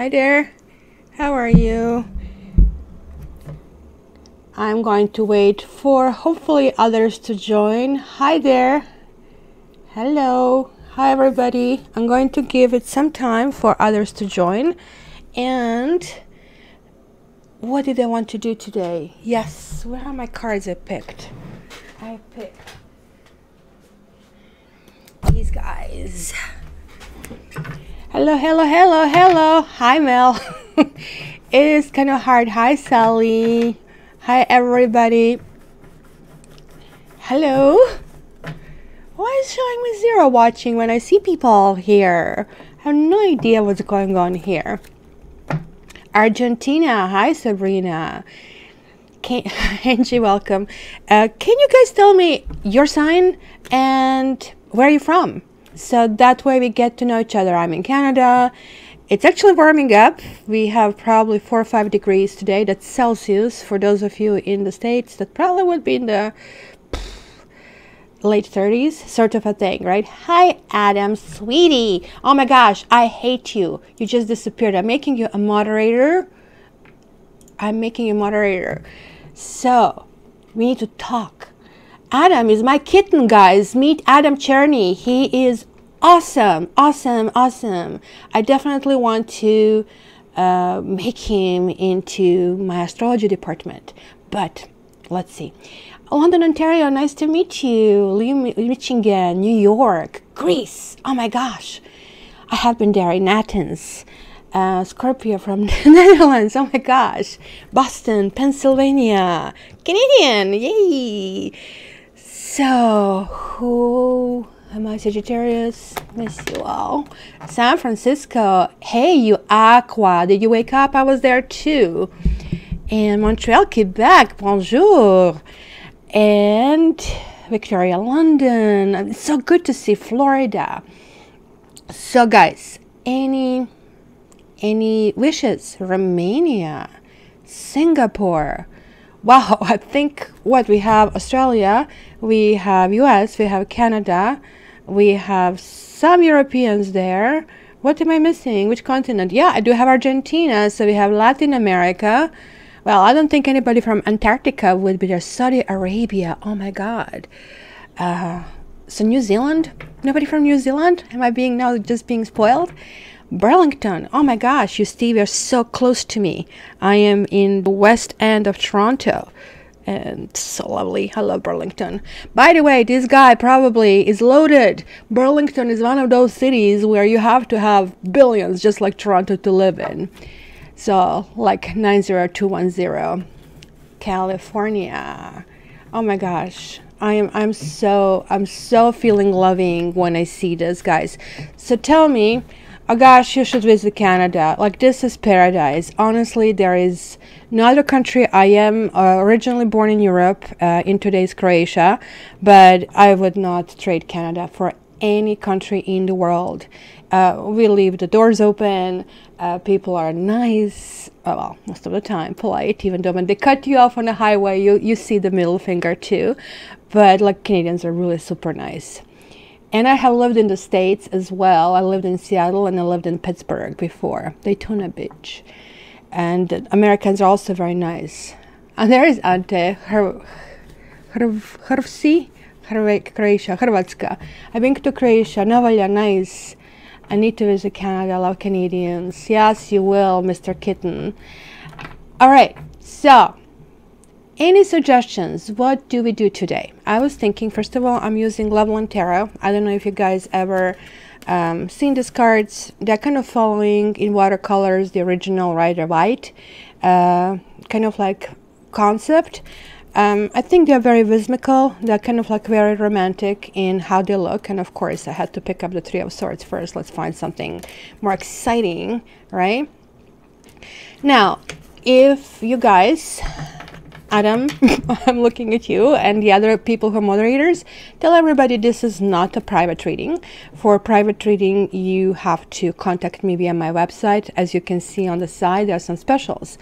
Hi there. How are you? I'm going to wait for hopefully others to join. Hi there. Hello. Hi everybody. I'm going to give it some time for others to join. And what did I want to do today? Yes, where are my cards I picked? I picked these guys. Hello, hello, hello, hello. Hi, Mel. It is kind of hard. Hi, Sally. Hi, everybody. Hello. Why is showing me 0 watching when I see people here? I have no idea what's going on here. Argentina. Hi, Sabrina. Angie, welcome. Can you guys tell me your sign and where are you from? So that way we get to know each other. I'm in Canada. It's actually warming up. We have probably 4 or 5 degrees today. That's Celsius. For those of you in the States, that probably would be in the late 30s, sort of a thing, right? Hi, Adam, sweetie. Oh my gosh, I hate you. You just disappeared. I'm making you a moderator. So we need to talk. Adam is my kitten, guys. Meet Adam Cherney. He is awesome, awesome, awesome. I definitely want to make him into my astrology department. But let's see. London, Ontario, nice to meet you. Michigan, New York, Greece. Oh my gosh. I have been there in Athens. Scorpio from the Netherlands. Oh my gosh. Boston, Pennsylvania. Canadian. Yay. So, who am I? Sagittarius. Miss you all. San Francisco. Hey, you Aqua. Did you wake up? I was there too. And Montreal, Quebec. Bonjour. And Victoria, London. It's so good to see Florida. So, guys, any wishes? Romania, Singapore. Wow, I think what we have Australia, we have US, we have Canada, we have some Europeans there. What am I missing? Which continent? Yeah, I do have Argentina, so we have Latin America. Well, I don't think anybody from Antarctica would be there. Saudi Arabia, oh my God. So New Zealand? Nobody from New Zealand? Am I just being spoiled? Burlington, oh my gosh, you Steve, you're so close to me. I am in the west end of Toronto and so lovely. I love Burlington. By the way, this guy probably is loaded. Burlington is one of those cities where you have to have billions just like Toronto to live in. So like 90210. California. Oh my gosh. I'm so feeling loving when I see this, guys. So tell me, oh gosh, you should visit Canada. Like, this is paradise. Honestly, there is no other country. I am originally born in Europe, in today's Croatia, but I would not trade Canada for any country in the world. We leave the doors open. People are nice. Well, most of the time polite, even though when they cut you off on the highway, you see the middle finger too. But like, Canadians are really super nice. And I have lived in the States as well. I lived in Seattle and I lived in Pittsburgh before, Daytona Beach. And Americans are also very nice. And there is Ante, Croatia, Hrvatska. I've been to Croatia, Novalja, nice. I need to visit Canada, I love Canadians. Yes, you will, Mr. Kitten. All right, so any suggestions? What do we do today? I was thinking, first of all, I'm using Loveland Tarot. I don't know if you guys ever seen these cards. They're kind of following in watercolors the original Rider Waite kind of like concept. I think they're very whimsical. They're kind of like very romantic in how they look. And of course, I had to pick up the Three of Swords first. Let's find something more exciting, right? Now, if you guys, Adam, I'm looking at you and the other people who are moderators, tell everybody this is not a private reading. For private reading, you have to contact me via my website. As you can see on the side, there are some specials.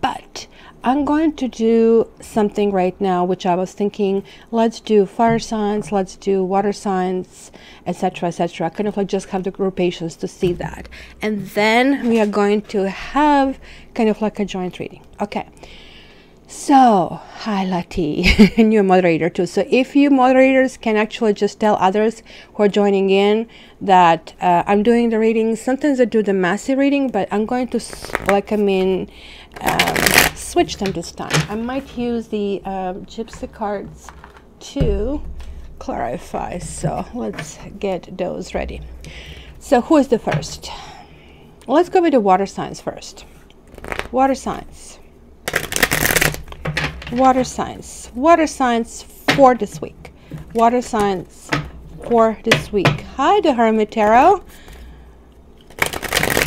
But I'm going to do something right now, which I was thinking, let's do fire signs, let's do water signs, etc., etc. Kind of like just have the groupations to see that. And then we are going to have kind of like a joint reading. Okay. So, hi Lati, new moderator too. So if you moderators can actually just tell others who are joining in that I'm doing the readings. Sometimes I do the massive reading, but I'm going to switch them this time. I might use the gypsy cards to clarify. So let's get those ready. So who is the first? Let's go with the water signs first. Water signs. Water signs. Water signs for this week. Water signs for this week. Hi, the Hermit Tarot.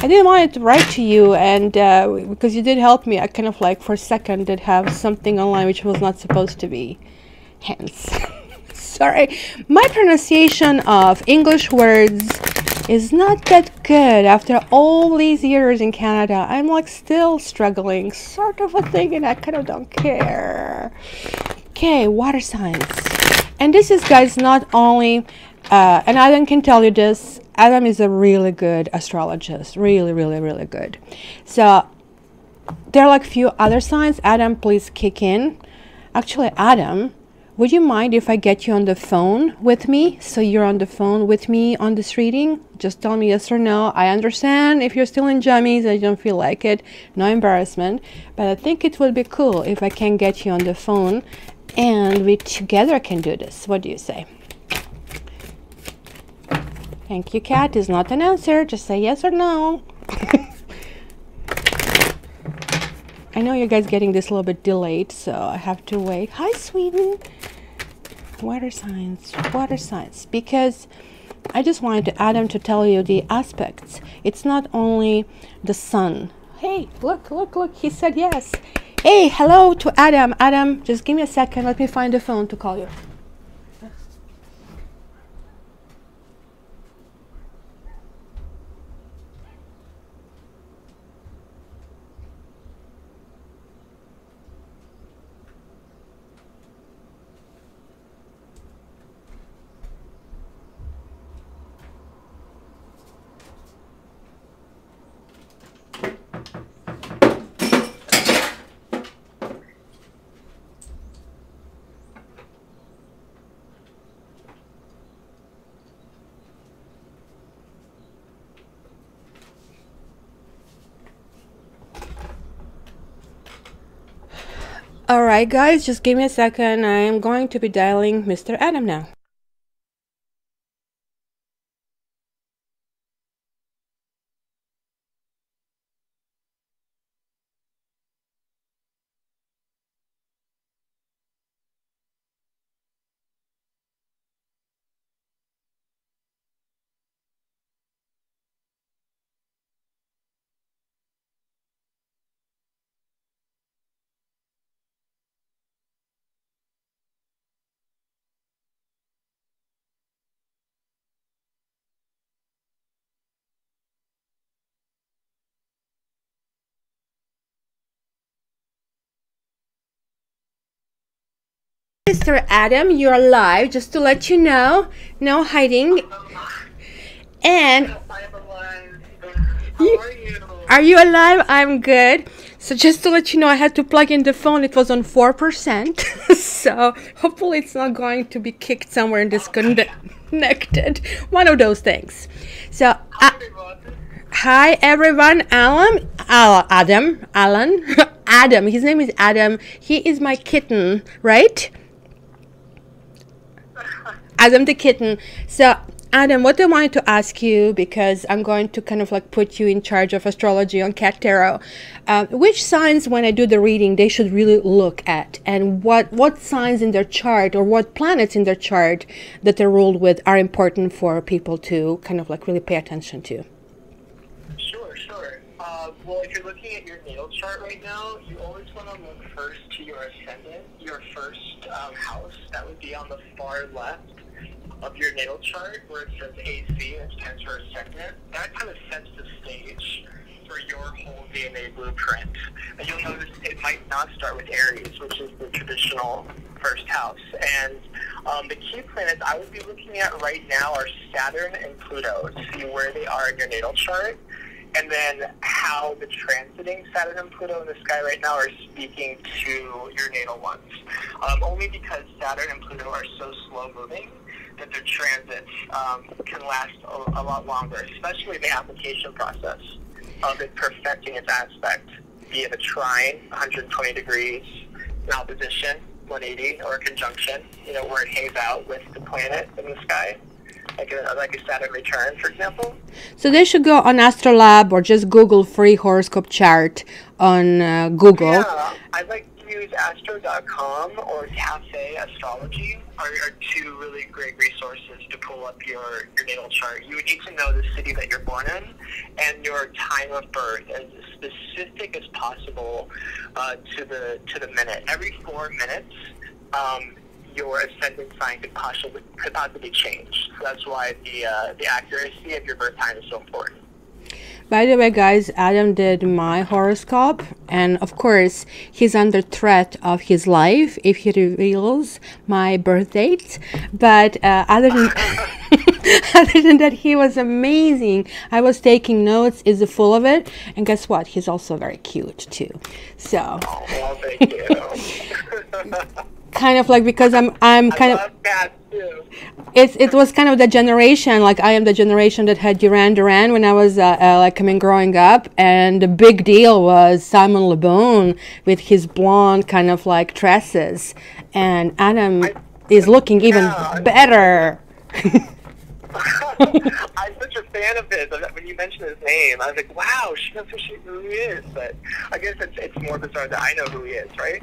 I didn't want to write to you, and because you did help me, I kind of like for a second did have something online which was not supposed to be. Hence, sorry. My pronunciation of English words is not that good after all these years in Canada. I'm like still struggling, sort of a thing, and I kind of don't care. Okay, water signs. And this is, guys, not only, and Adam can tell you this, Adam is a really good astrologist. Really, really, really good. So there are like few other signs. Adam, please kick in. Actually, Adam, would you mind if I get you on the phone with me? So you're on the phone with me on this reading? Just tell me yes or no. I understand if you're still in jammies, I don't feel like it. No embarrassment. But I think it would be cool if I can get you on the phone and we together can do this. What do you say? Thank you, Kat. Is not an answer. Just say yes or no. I know you guys getting this a little bit delayed, so I have to wait. Hi, Sweden. Water signs, because I just wanted to Adam to tell you the aspects. It's not only the sun. Hey, look, he said yes. Hey, hello to Adam. Adam, just give me a second. Let me find the phone to call you. All right, guys, just give me a second. I am going to be dialing Mr. Adam now. Mr. Adam, you're live, just to let you know. No hiding. And How are you? are you alive? I'm good. So just to let you know, I had to plug in the phone. It was on 4%. So hopefully it's not going to be kicked somewhere and disconnected. One of those things. So hi everyone. Adam. Adam. His name is Adam. He is my kitten, right? Adam the kitten. So Adam, what I wanted to ask you, because I'm going to kind of like put you in charge of astrology on Cat Tarot, which signs when I do the reading they should really look at, and what signs in their chart or what planets in their chart that they're ruled with are important for people to kind of like really pay attention to. Sure. Well, if you're looking at your natal chart right now, you always want to look first to your ascendant, your first house. That would be on the far left of your natal chart where it says AC and it stands for ascendant. That kind of sets the stage for your whole DNA blueprint. And you'll notice it might not start with Aries, which is the traditional first house. And the key planets I would be looking at right now are Saturn and Pluto to see where they are in your natal chart, and then how the transiting Saturn and Pluto in the sky right now are speaking to your natal ones. Only because Saturn and Pluto are so slow moving that their transits can last a lot longer, especially the application process of it perfecting its aspect, be it a trine, 120 degrees, an opposition, 180, or a conjunction, where it hangs out with the planet in the sky, like a Saturn return, for example. So they should go on Astrolab or just Google free horoscope chart on Google. Yeah, I'd like to use astro.com or Cafe Astrology are two really great resources to pull up your natal chart. You would need to know the city that you're born in and your time of birth as specific as possible to the minute. Every 4 minutes, your ascendant sign could possibly change. So that's why the accuracy of your birth time is so important. By the way, guys, Adam did my horoscope, and of course, he's under threat of his life if he reveals my birth date. But other than other than that, he was amazing. I was taking notes, is full of it, and guess what? He's also very cute too. So, well, thank you. kind of like, because I'm kind of. Cats too. It was kind of the generation, like I am the generation that had Duran Duran when I was growing up, and the big deal was Simon Le Bon with his blonde kind of like tresses, and Adam is looking even better. I'm such a fan of his. When you mentioned his name, I was like, wow, she knows who he is. But I guess it's more bizarre that I know who he is, right?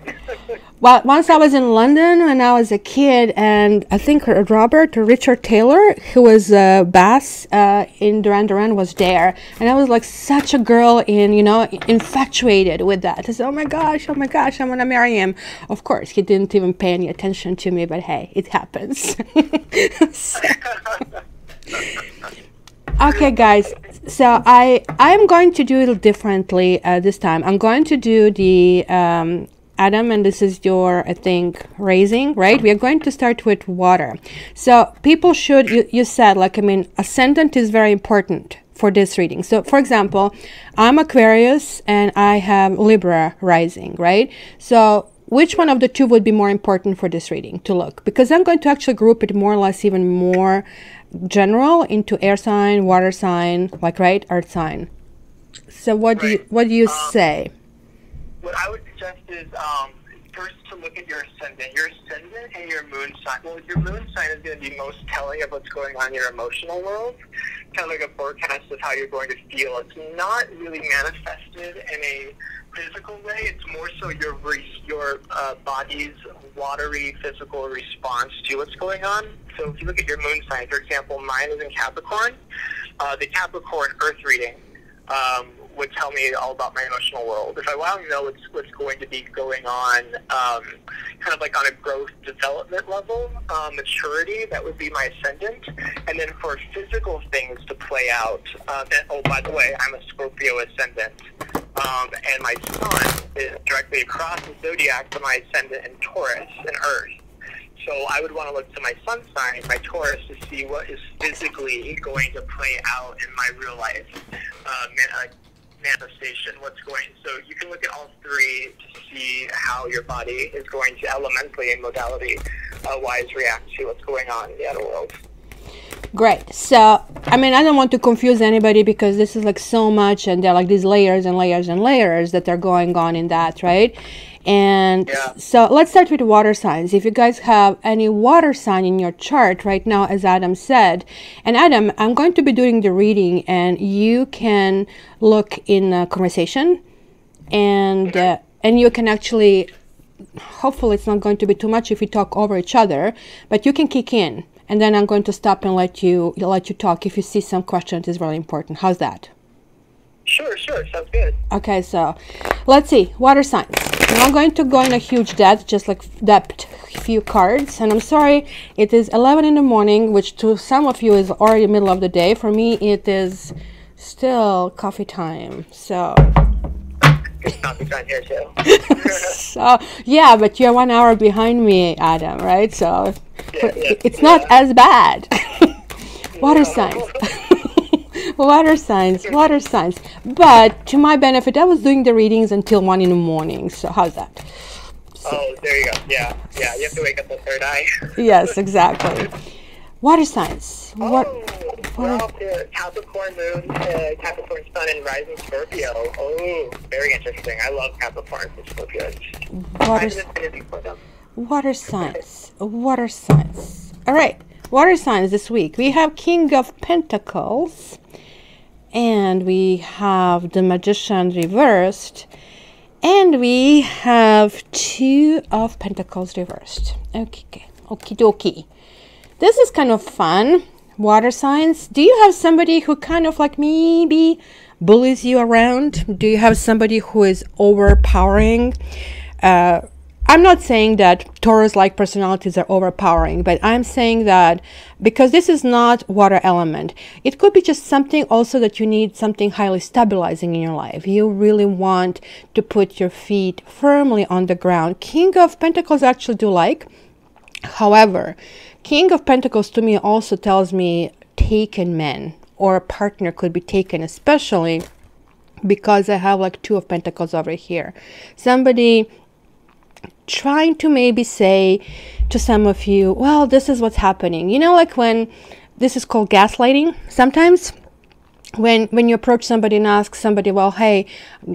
Well, once I was in London when I was a kid, and I think Richard Taylor, who was bass in Duran Duran, was there. And I was like such a girl infatuated with that. I said, oh my gosh, I'm going to marry him. Of course, he didn't even pay any attention to me, but hey, it happens. Okay, guys, so I'm going to do it differently this time. I'm going to do the Adam, and this is your, I think, raising, right? We are going to start with water. So people should, you said, ascendant is very important for this reading. So, for example, I'm Aquarius and I have Libra rising, right? So which one of the two would be more important for this reading to look? Because I'm going to actually group it more or less even more general into air sign, water sign, right, earth sign. So what do you say? What I would suggest is first to look at your ascendant and your moon sign. Well, your moon sign is going to be most telling of what's going on in your emotional world, kind of like a forecast of how you're going to feel. It's not really manifested in a physical way. It's more so your body's watery physical response to what's going on. So if you look at your moon sign, for example, mine is in Capricorn. The Capricorn Earth reading would tell me all about my emotional world. If I want to know what's going to be going on, kind of like on a growth development level, maturity, that would be my ascendant. And then for physical things to play out, by the way, I'm a Scorpio ascendant. And my sun is directly across the zodiac to my ascendant in Taurus and Earth. So I would want to look to my sun sign, my Taurus, to see what is physically going to play out in my real life manifestation. So you can look at all three to see how your body is going to elementally and modality-wise react to what's going on in the outer world. Great. So, I don't want to confuse anybody because this is so much, and there are these layers and layers and layers that are going on in that, right? And so let's start with water signs. If you guys have any water sign in your chart right now, as Adam said, and Adam, I'm going to be doing the reading, and you can look in a conversation, and you can actually, hopefully it's not going to be too much if we talk over each other, but you can kick in, and then I'm going to stop and let you talk if you see some questions is really important. How's that? Sure, sounds good. Okay, so let's see, water signs. I'm not going to go in a huge depth, just that few cards. And I'm sorry, it is 11 in the morning, which to some of you is already middle of the day. For me, it is Still coffee time. So, It's coffee time here too. so yeah, but you're 1 hour behind me, Adam, right? So it's not yeah. as bad. Water signs. Water signs, water signs. But to my benefit, I was doing the readings until 1 in the morning. So how's that? Oh, there you go. Yeah, yeah. You have to wake up the third eye. Yes, exactly. Water signs. What? We're off to Capricorn Moon, Capricorn Sun, and Rising Scorpio. Oh, very interesting. I love Capricorns and Scorpios. I have an affinity for them. Water signs. Water signs. All right. Water signs this week. We have King of Pentacles. And we have the Magician reversed. And we have Two of Pentacles reversed. Okay. Okie dokie. This is kind of fun. Water signs. Do you have somebody who kind of like maybe bullies you around? Do you have somebody who is overpowering? I'm not saying that Taurus-like personalities are overpowering, but I'm saying that because this is not water element, it could be just something also that you need something highly stabilizing in your life. You really want to put your feet firmly on the ground. King of Pentacles actually do like. However, King of Pentacles to me also tells me taken men, or a partner could be taken, especially because I have like Two of Pentacles over here. Somebody trying to maybe say to some of you, well, this is what's happening. You know, like when this is called gaslighting. Sometimes when you approach somebody and ask somebody, well, hey,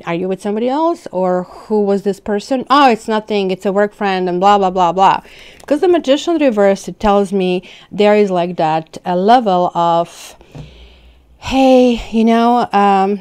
are you with somebody else, or who was this person? Oh, it's nothing, it's a work friend, and blah blah blah blah. Because the Magician reverse, it tells me there is like that a level of, hey, you know,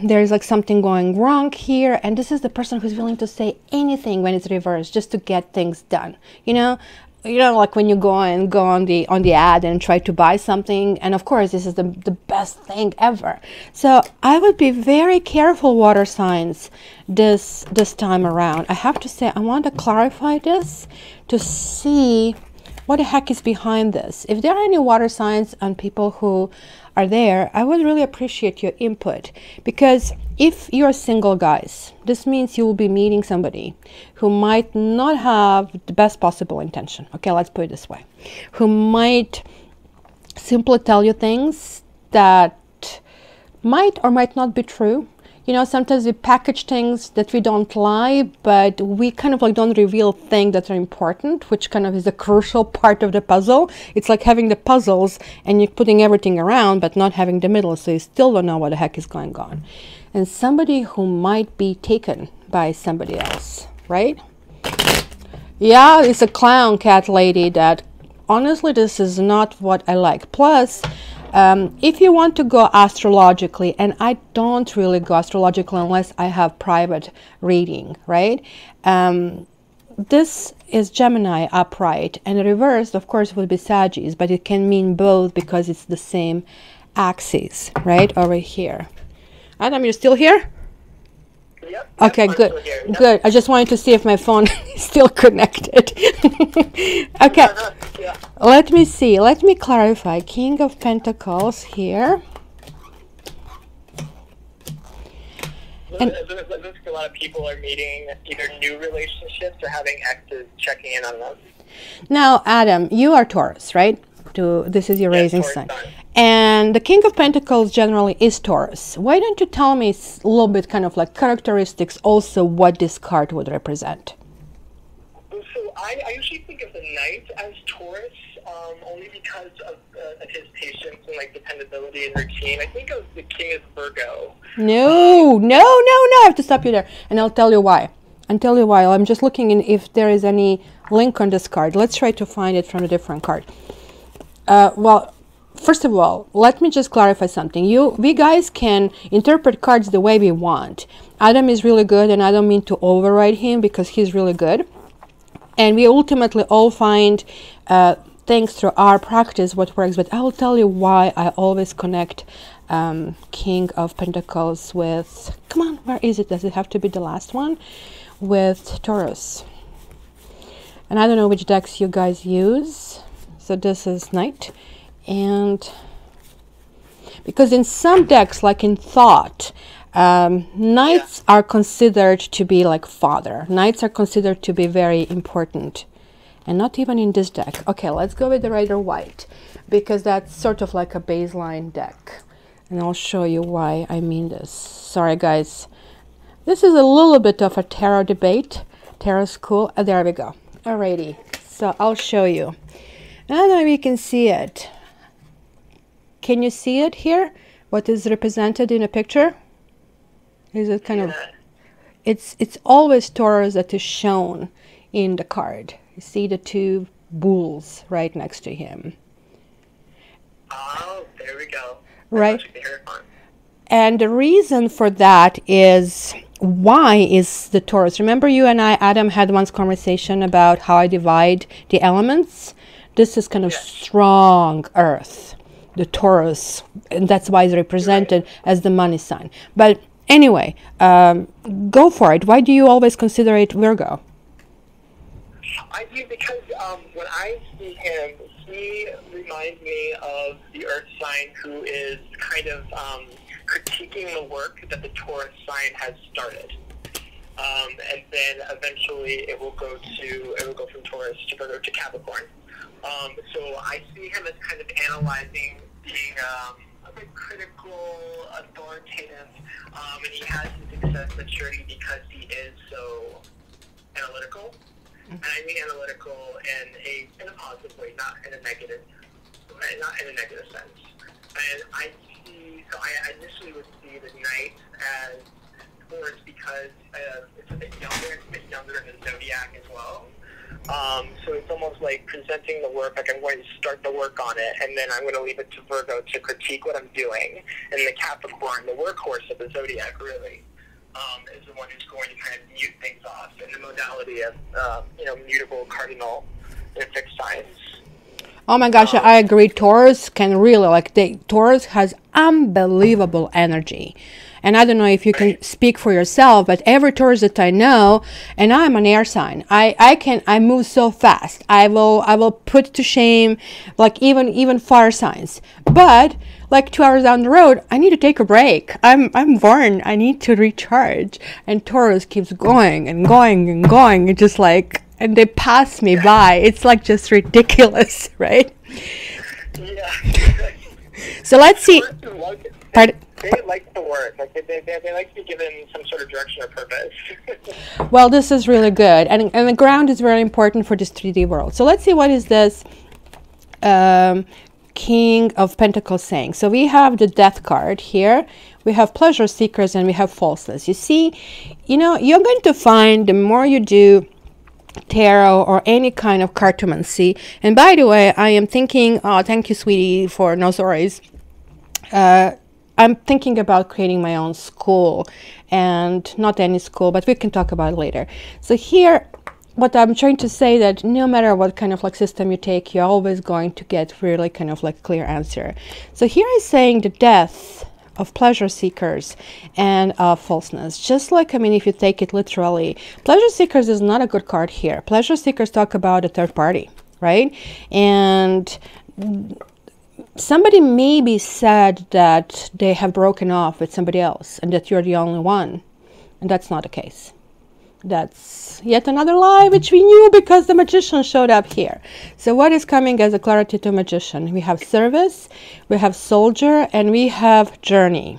there's like something going wrong here, and this is the person who's willing to say anything when it's reversed just to get things done. You know, like when you go on the ad and try to buy something, and of course this is the best thing ever. So I would be very careful, water signs, this time around. I have to say, I want to clarify this to see what the heck is behind this. If there are any water signs and people who are there, I would really appreciate your input, because if you're single, guys, this means you will be meeting somebody who might not have the best possible intention. Okay, let's put it this way. Who might simply tell you things that might or might not be true. You know, sometimes we package things that we don't lie, but we kind of like don't reveal things that are important, which kind of is a crucial part of the puzzle. It's like having the puzzles and you're putting everything around, but not having the middle, so you still don't know what the heck is going on. And somebody who might be taken by somebody else, right? Yeah, it's a clown cat lady that, honestly, this is not what I like. Plus, if you want to go astrologically, and I don't really go astrological unless I have private reading, right? This is Gemini upright, and reversed, of course, would be Sagittarius, but it can mean both because it's the same axis, right, over here. Adam, you're still here? Yep. Okay, good, good. I just wanted to see if my phone is still connected. Okay, Yeah. let me see. Let me clarify. King of Pentacles here. And It looks like a lot of people are meeting either new relationships or having exes checking in on them. now, Adam, you are Taurus, right? This is your rising Taurus sign. sign. And the King of Pentacles generally is Taurus. Why don't you tell me a little bit kind of like characteristics, also what this card would represent? So I usually think of the Knight as Taurus, only because of his patience and like dependability and routine. I think of the King as Virgo. No, I have to stop you there, and I'll tell you why. I'm just looking in if there is any link on this card. Let's try to find it from a different card. Well, first of all, let me just clarify something. We guys can interpret cards the way we want. Adam is really good, and I don't mean to override him because he's really good. And we ultimately all find things through our practice what works. But I will tell you why I always connect King of Pentacles with, come on, where is it? Does it have to be the last one? With Taurus. And I don't know which decks you guys use. So this is Knight. And Because in some decks, like in Thought, knights are considered to be like father. Knights are considered to be very important. And not even in this deck. Okay, let's go with the Rider White, because that's sort of like a baseline deck. And I'll show you why I mean this. Sorry, guys. This is a little bit of a tarot debate. Tarot school. There we go. Alrighty. So I'll show you. I don't know if you can see it. Can you see it here? What is represented in a picture? Is it kind of... It's always Taurus that is shown in the card. You see the two bulls right next to him. Oh, there we go. Right. And the reason for that is, why is the Taurus? Remember you and I, Adam, had once conversation about how I divide the elements? This is kind of strong earth, the Taurus, and that's why it's represented as the money sign. But anyway, go for it. Why do you always consider it Virgo? I do, because when I see him, he reminds me of the Earth sign who is kind of critiquing the work that the Taurus sign has started. And then eventually it will go from Taurus to Virgo to Capricorn. So I see him as kind of analyzing, being a bit critical, authoritative, and he has his success maturity because he is so analytical. And I mean analytical in a positive way, not in a negative sense. And I initially would see the Knight as Taurus because it's a bit younger in the zodiac as well. So it's almost like presenting the work, like I'm going to start the work on it, and then I'm going to leave it to Virgo to critique what I'm doing. And the Capricorn, the workhorse of the zodiac, really, is the one who's going to kind of mute things off in the modality of, mutable, cardinal, and fixed signs. Oh my gosh, I agree. Taurus can really, Taurus has unbelievable energy. And I don't know if you can speak for yourself, but every Taurus that I know, and I'm an air sign, I move so fast. I will put to shame, even fire signs. But 2 hours down the road, I need to take a break. I'm born. I need to recharge. And Taurus keeps going and going and going. It's just and they pass me by. It's just ridiculous, right? Yeah. So let's see. They like the work. They like to be given some sort of direction or purpose. Well, this is really good. And the ground is very important for this 3D world. So let's see, what is this King of Pentacles saying? So we have the Death card here. We have pleasure seekers and we have falseness. You see, you're going to find the more you do tarot or any kind of cartomancy. And by the way, I am thinking, thank you, sweetie, for no stories. I'm thinking about creating my own school, and not any school, but we can talk about it later. So here, what I'm trying to say, that no matter what kind of system you take, you're always going to get really kind of clear answer. So here is saying the death of pleasure seekers and falseness. Just if you take it literally, pleasure seekers is not a good card here. Pleasure seekers talk about a third party, right? And somebody maybe said that they have broken off with somebody else and that you're the only one. And that's not the case. That's yet another lie, which we knew because the Magician showed up here. So what is coming as a clarity to Magician? We have Service, we have Soldier, and we have Journey.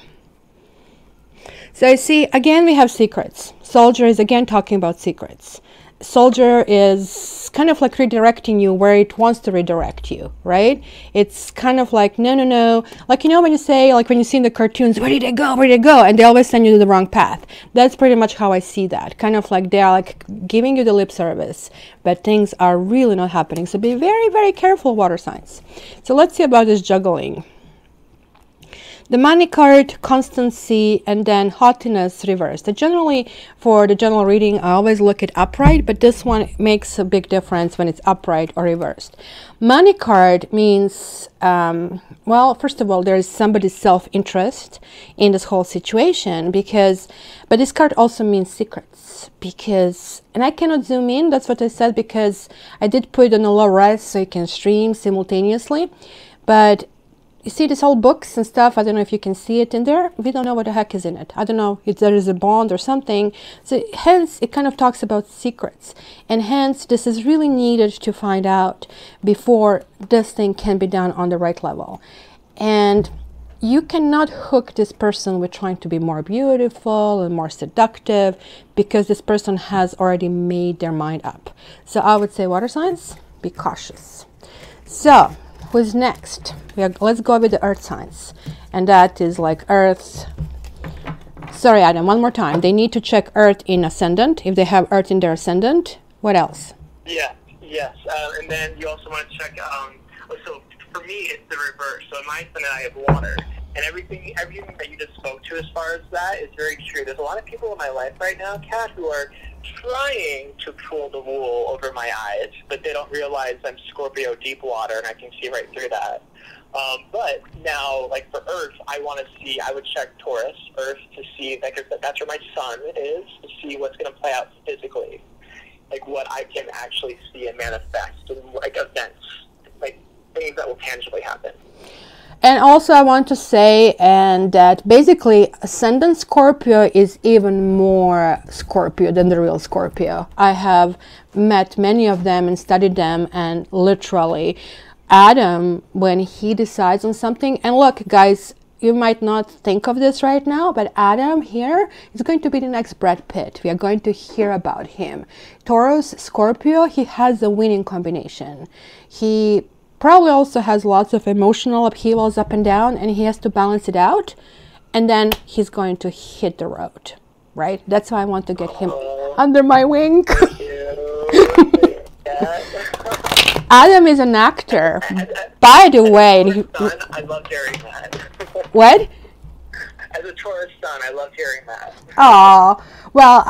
So you see, again, we have secrets. Soldier is again talking about secrets. Soldier is kind of redirecting you where it wants to redirect you, right? It's kind of no. When you say, when you see in the cartoons, where did they go? And they always send you to the wrong path. That's pretty much how I see that. Kind of they are giving you the lip service, but things are really not happening. So be very, very careful, water signs. So let's see about this juggling. The Money card, Constancy, and then Haughtiness reversed. Generally, for the general reading, I always look at upright, but this one makes a big difference when it's upright or reversed. Money card means, first of all, there is somebody's self-interest in this whole situation, but this card also means secrets, and I cannot zoom in, that's what I said, because I did put it on a low res so you can stream simultaneously, but you see this whole books and stuff. I don't know if you can see it in there. We don't know what the heck is in it. I don't know if there is a bond or something. So hence, it kind of talks about secrets. And hence, this is really needed to find out before this thing can be done on the right level. And you cannot hook this person with trying to be more beautiful and more seductive, because this person has already made their mind up. So I would say, water signs, be cautious. So who's next? Let's go with the earth signs. And that is like earth. Sorry, Adam, one more time. They need to check earth in ascendant. If they have earth in their ascendant, what else? Yeah, yes. And then you also want to check, so for me, it's the reverse. So in my ascendant, I have water. And everything that you just spoke to as far as that is very true. There's a lot of people in my life right now, Kat, who are trying to pull the wool over my eyes, but they don't realize I'm Scorpio deep water, and I can see right through that. But now, like for Earth, I would check Taurus, Earth, to see, like, that's where my sun is, to see what's going to play out physically. Like what I can actually see and manifest, and like events, like things that will tangibly happen. And also I want to say, and that basically ascendant Scorpio is even more Scorpio than the real Scorpio. I have met many of them and studied them, and literally Adam, when he decides on something, and look guys, you might not think of this right now, but Adam here is going to be the next Brad Pitt. We are going to hear about him. Taurus, Scorpio, he has a winning combination. He probably also has lots of emotional upheavals up and down, and he has to balance it out, and then he's going to hit the road, right? That's why I want to get him under my wing. Adam is an actor, by the way. I love hearing that. What? As a Taurus son, I love hearing that. Oh, well,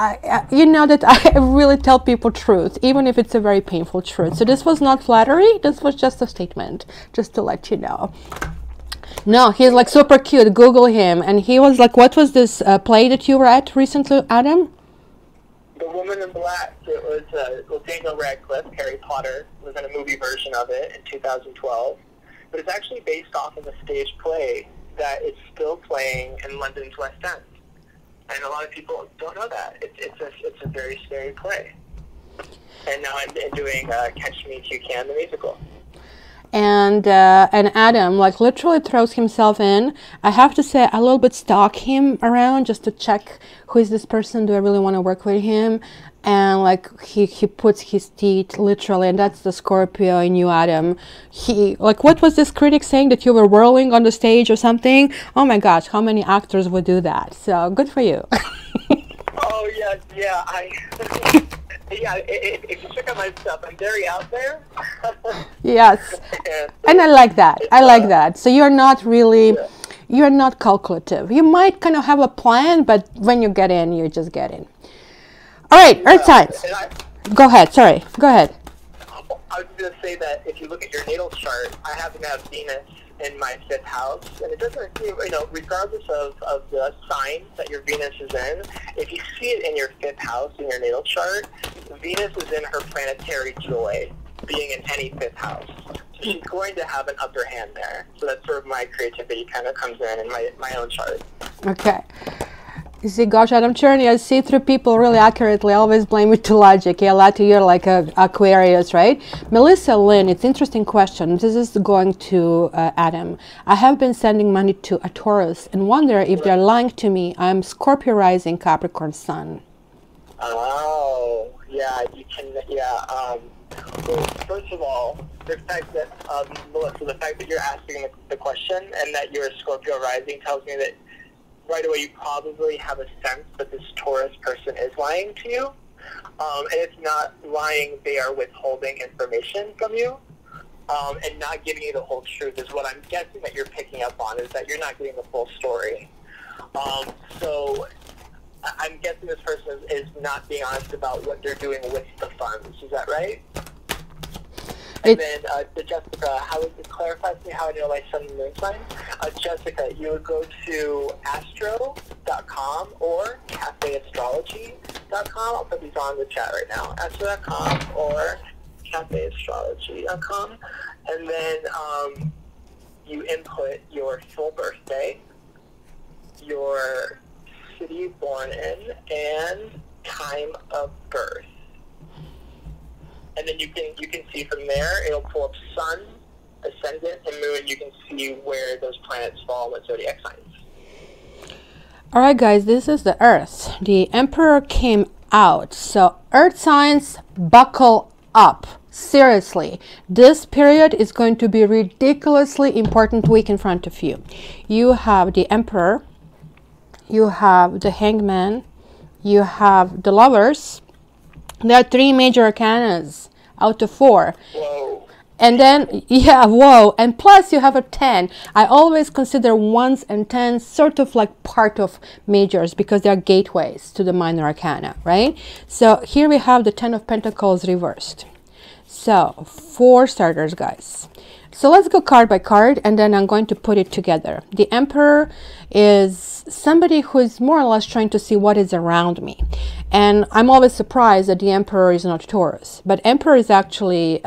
you know that I really tell people truth, even if it's a very painful truth. So this was not flattery. This was just a statement, just to let you know. No, he's like super cute. Google him. And he was like, what was this play that you were at recently, Adam? The Woman in Black. It was Daniel Radcliffe, Harry Potter, was in a movie version of it in 2012. But it's actually based off of a stage play that is still playing in London's West End. And a lot of people don't know that. It's a very scary play. And now I'm doing Catch Me If You Can, the musical. And Adam like literally throws himself in. I have to say, I a little bit stalk him around just to check who is this person. Do I really want to work with him? And like he puts his teeth literally, and that's the Scorpio in you, Adam. He like, what was this critic saying, that you were whirling on the stage or something? Oh my gosh, how many actors would do that? So good for you. Oh yeah. Yeah, if you check out my stuff, I'm very out there. Yes, and I like that. I like that. So you're not really, you're not calculative. You might kind of have a plan, but when you get in, you just get in. All right, earth signs. Go ahead. Sorry. Go ahead. I was going to say that if you look at your natal chart, I happen to have Venus in my 5th house, and it doesn't, regardless of the sign that your Venus is in, if you see it in your 5th house in your natal chart, Venus is in her planetary joy, being in any 5th house. So she's going to have an upper hand there. So that's sort of my creativity kind of comes in my own chart. Okay. You see, gosh, Adam Cherney, I see through people really accurately. I always blame it to logic. Yeah, a lot of you are like Aquarius, right? Melissa Lynn, it's an interesting question. This is going to Adam. I have been sending money to a Taurus and wonder if they're lying to me. I'm Scorpio rising, Capricorn sun. Oh, yeah, you can, yeah. Well, first of all, the fact that, Melissa, the fact that you're asking the question and that you're a Scorpio rising tells me that right away you probably have a sense that this Taurus person is lying to you. And it's not lying, they are withholding information from you and not giving you the whole truth is what I'm guessing that you're picking up on, is that you're not getting the full story. So I'm guessing this person is not being honest about what they're doing with the funds. Is that right? And then, Jessica, how would you clarify to me how I know my sun and moon sign? Jessica, you would go to astro.com or cafeastrology.com. I'll put these on the chat right now. Astro.com or cafeastrology.com. And then you input your full birthday, your city born in, and time of birth. And then you can see from there, it'll pull up sun, ascendant, and moon. You can see where those planets fall with zodiac signs. All right, guys, this is the Earth. The Emperor came out. So Earth signs, buckle up. Seriously, this period is going to be ridiculously important week in front of you. You have the Emperor, you have the Hangman, you have the Lovers. There are 3 major arcanas out of 4. Whoa. And then, yeah, whoa. And plus you have a 10. I always consider 1s and 10s sort of like part of majors because they are gateways to the minor arcana, right? So here we have the 10 of Pentacles reversed. So, for starters, guys. So let's go card by card, and then I'm going to put it together. The Emperor is somebody who is more or less trying to see what is around me. And I'm always surprised that the Emperor is not Taurus. But Emperor is actually,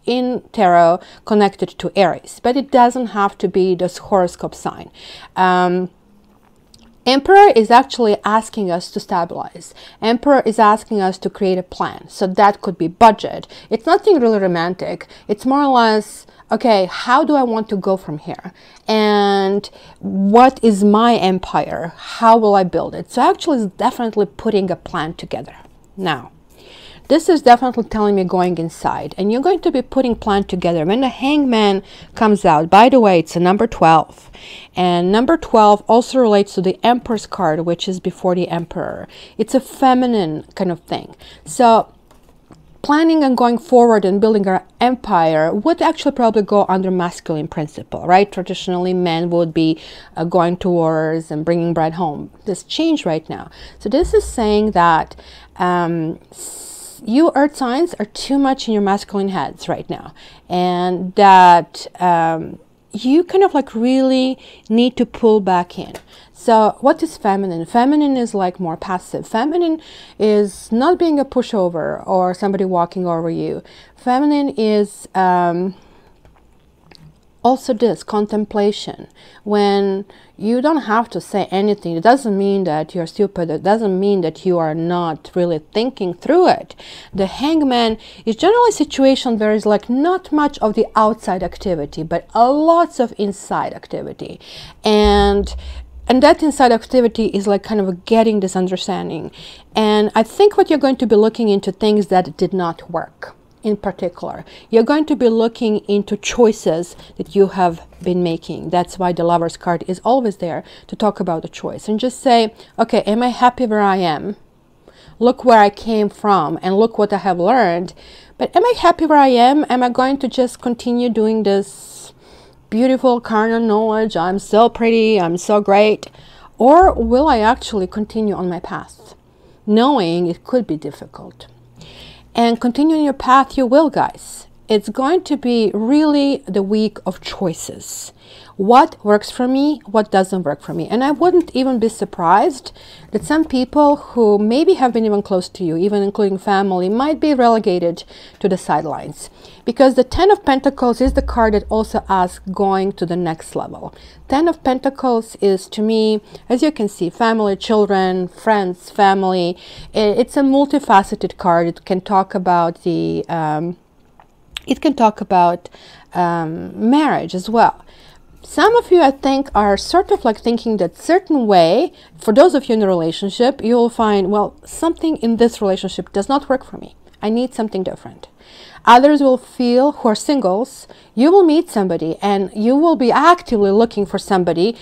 in tarot, connected to Aries. But it doesn't have to be this horoscope sign. Emperor is actually asking us to stabilize. Emperor is asking us to create a plan. So that could be budget. It's nothing really romantic. It's more or less, okay, how do I want to go from here? And what is my empire? How will I build it? So actually it's definitely putting a plan together. Now, this is definitely telling me going inside, and you're going to be putting plan together. When the Hangman comes out, by the way, it's a number 12, and number 12 also relates to the Empress card, which is before the Emperor. It's a feminine kind of thing. So planning on going forward and building our empire would actually probably go under masculine principle, right? Traditionally, men would be going to wars and bringing bread home. This changed right now. So this is saying that you Earth signs are too much in your masculine heads right now, and that you kind of like really need to pull back in. So what is feminine? Feminine is like more passive. Feminine is not being a pushover or somebody walking over you. Feminine is also this contemplation, when you don't have to say anything. It doesn't mean that you're stupid. It doesn't mean that you are not really thinking through it. The Hangman is generally a situation where there's like not much of the outside activity, but a lots of inside activity. And that inside activity is like kind of getting this understanding. And I think what you're going to be looking into things that did not work. In particular, you're going to be looking into choices that you have been making. That's why the Lover's card is always there to talk about the choice and just say, okay, am I happy where I am? Look where I came from and look what I have learned. But am I happy where I am? Am I going to just continue doing this beautiful carnal knowledge? I'm so pretty, I'm so great. Or will I actually continue on my path, knowing it could be difficult? And continuing your path, you will, guys. It's going to be really the week of choices. What works for me, what doesn't work for me. And I wouldn't even be surprised that some people who maybe have been even close to you, even including family, might be relegated to the sidelines. Because the 10 of Pentacles is the card that also asks going to the next level. 10 of Pentacles is, to me, as you can see, family, children, friends, family. It's a multifaceted card. It can talk about the marriage as well. Some of you, I think, are sort of like thinking that certain way, for those of you in a relationship, you will find, well, something in this relationship does not work for me. I need something different. Others will feel, who are singles, you will meet somebody and you will be actively looking for somebody,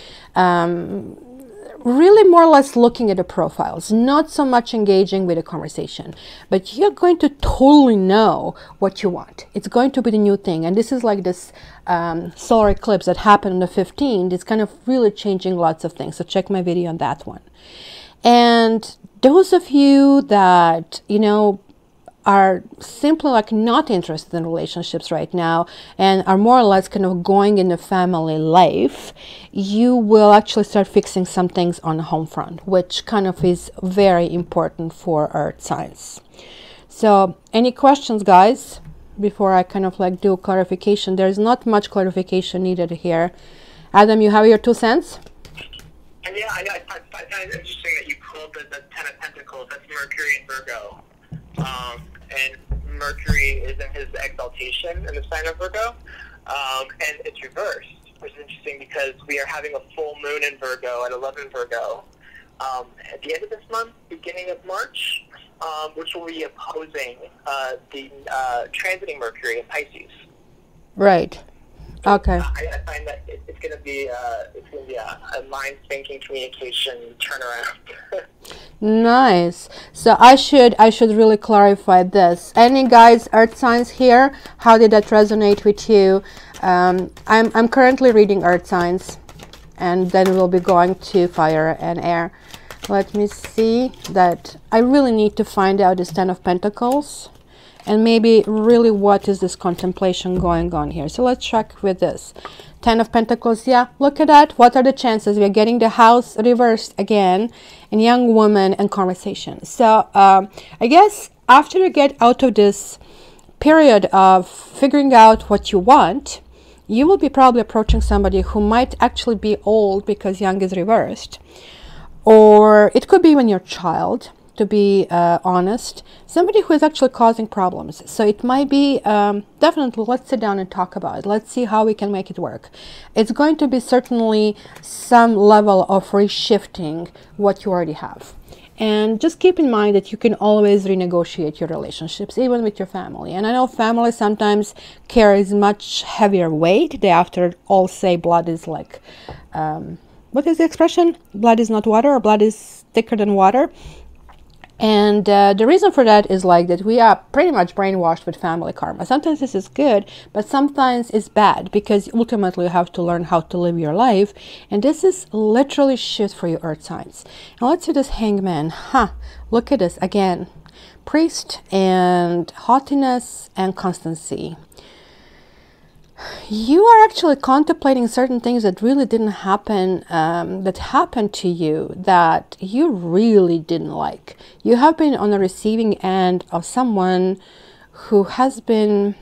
really more or less looking at the profiles, not so much engaging with the conversation, but you're going to totally know what you want. It's going to be the new thing. And this is like this solar eclipse that happened on the 15th. It's kind of really changing lots of things. So check my video on that one. And those of you that, you know, are simply like not interested in relationships right now and are more or less kind of going in the family life, you will actually start fixing some things on the home front, which kind of is very important for Earth signs. So any questions, guys? before I kind of like do clarification. There's not much clarification needed here. Adam, you have your 2 cents? And yeah, I find it interesting that you pulled the Ten of Pentacles. That's Mercury in Virgo. And Mercury is in his exaltation in the sign of Virgo. And it's reversed, which is interesting because we are having a full moon in Virgo at 11 Virgo at the end of this month, beginning of March, which will be opposing the transiting Mercury in Pisces. Right. Okay. I find that it's going to be a mind-thinking communication turnaround. Nice. So I should really clarify this. Any guys, earth signs here? How did that resonate with you? I'm currently reading earth signs, and then we'll be going to fire and air. Let me see that. I really need to find out this Ten of Pentacles. And maybe really what is this contemplation going on here. So let's check with this. Ten of Pentacles, yeah, look at that. What are the chances? We are getting the house reversed again. And young woman and conversation. So I guess after you get out of this period of figuring out what you want, you will be probably approaching somebody who might actually be old because young is reversed. Or it could be even your child. To be honest, somebody who is actually causing problems. So it might be definitely, let's sit down and talk about it. Let's see how we can make it work. It's going to be certainly some level of reshifting what you already have. And just keep in mind that you can always renegotiate your relationships, even with your family. And I know family sometimes carries much heavier weight. They after all say blood is like, what is the expression? Blood is not water, or blood is thicker than water. And the reason for that is like that we are pretty much brainwashed with family karma. Sometimes this is good, but sometimes it's bad because ultimately you have to learn how to live your life. And this is literally shit for your earth signs. And let's see this hangman. Look at this again. Priest and haughtiness and constancy. You are actually contemplating certain things that really didn't happen, that happened to you that you really didn't like. You have been on the receiving end of someone who has been,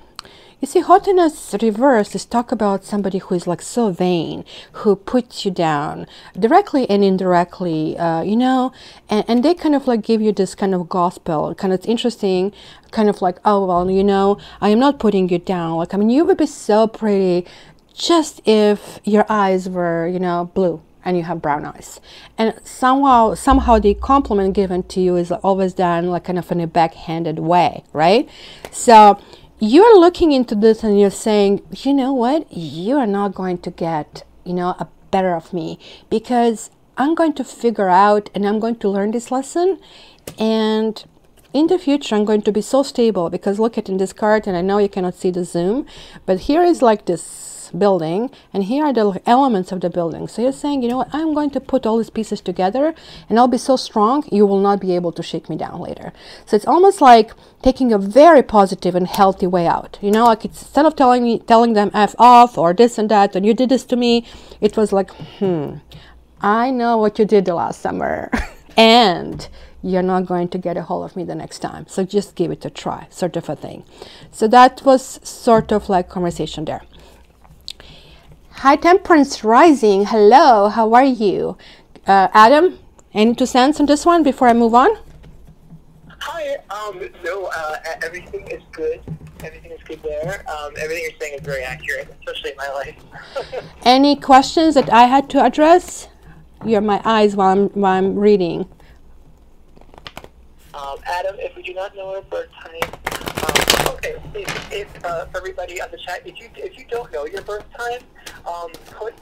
you see, haughtiness reversed is talk about somebody who is like so vain, who puts you down directly and indirectly, you know, and they kind of like give you this kind of gospel, kind of interesting, kind of like, oh, well, you know, I am not putting you down. Like, I mean, you would be so pretty just if your eyes were, you know, blue and you have brown eyes. And somehow the compliment given to you is always done like kind of in a backhanded way, right? So you're looking into this and you're saying, you know what, you are not going to get, you know, a better of me because I'm going to figure out and I'm going to learn this lesson. And in the future, I'm going to be so stable because look at in this card, and I know you cannot see the zoom, but here is like this building and here are the elements of the building. So you're saying, you know what, I'm going to put all these pieces together and I'll be so strong, you will not be able to shake me down later. So it's almost like taking a very positive and healthy way out. You know, like it's, instead of telling them F off or this and that, and you did this to me, it was like, I know what you did the last summer. And you're not going to get a hold of me the next time. So just give it a try, sort of a thing. So that was sort of like conversation there. Hi, Temperance Rising. Hello, how are you? Adam, any 2 cents on this one before I move on? Hi, no, everything is good. Everything is good there. Everything you're saying is very accurate, especially in my life. Any questions that I had to address? You're my eyes while I'm reading. Adam, if we do not know our birth time, okay, if for everybody on the chat, if you don't know your birth time, put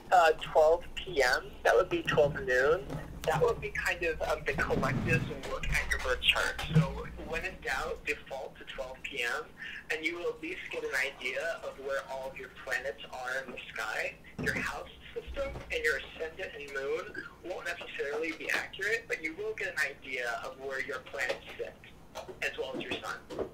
12 p.m. That would be 12 noon. That would be kind of the collective look at your birth chart. So when in doubt, default to 12 p.m. and you will at least get an idea of where all of your planets are in the sky. Your house system and your ascendant and moon won't necessarily be accurate, but you will get an idea of where your planets sit, as well as your sun.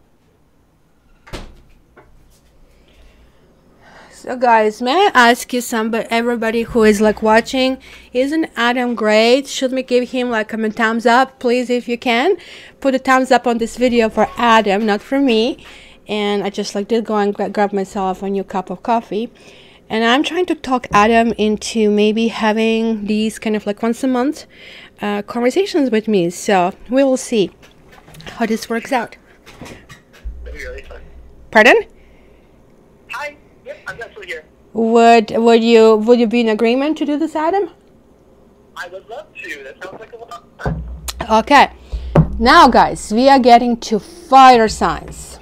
So guys, may I ask you everybody who is like watching, isn't Adam great? Should we give him like a thumbs up, please, if you can? Put a thumbs up on this video for Adam, not for me. and I just like did go and grab myself a new cup of coffee. And I'm trying to talk Adam into maybe having these kind of like once a month conversations with me. So we will see how this works out. That'd be really fun. Pardon? Hi. Yep, I'm definitely here. Would you be in agreement to do this, Adam? I would love to. That sounds like a lot of fun. Okay. Now, guys, we are getting to fire signs.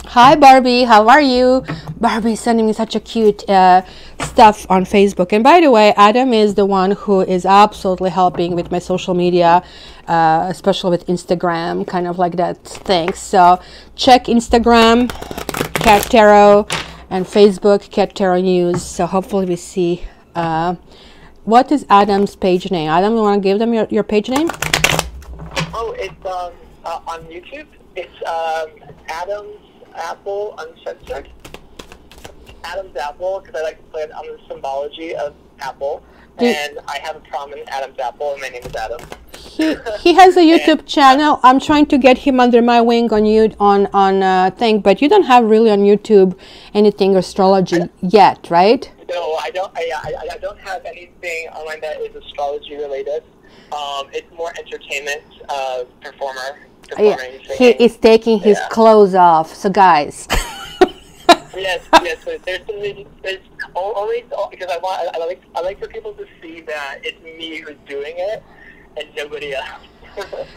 Hi, Barbie. How are you? Barbie is sending me such a cute stuff on Facebook. And by the way, Adam is the one who is absolutely helping with my social media, especially with Instagram, kind of like that thing. So check Instagram, Cat Tarot, and Facebook, Cat Tarot News. So hopefully we see. What is Adam's page name? Adam, you want to give them your page name? Oh, it's on YouTube. It's Adam's Apple Uncensored. Adam's Apple, because I like to play on the symbology of Apple. And I have a prominent Adam's Apple, and my name is Adam. He has a YouTube channel. I'm trying to get him under my wing on thing, but you don't have really on YouTube anything astrology yet, right? No, I don't. I don't have anything online that is astrology related. It's more entertainment, performing. He is taking his clothes off. So guys. Yes. So there's only because I like for people to see that it's me who's doing it and nobody else.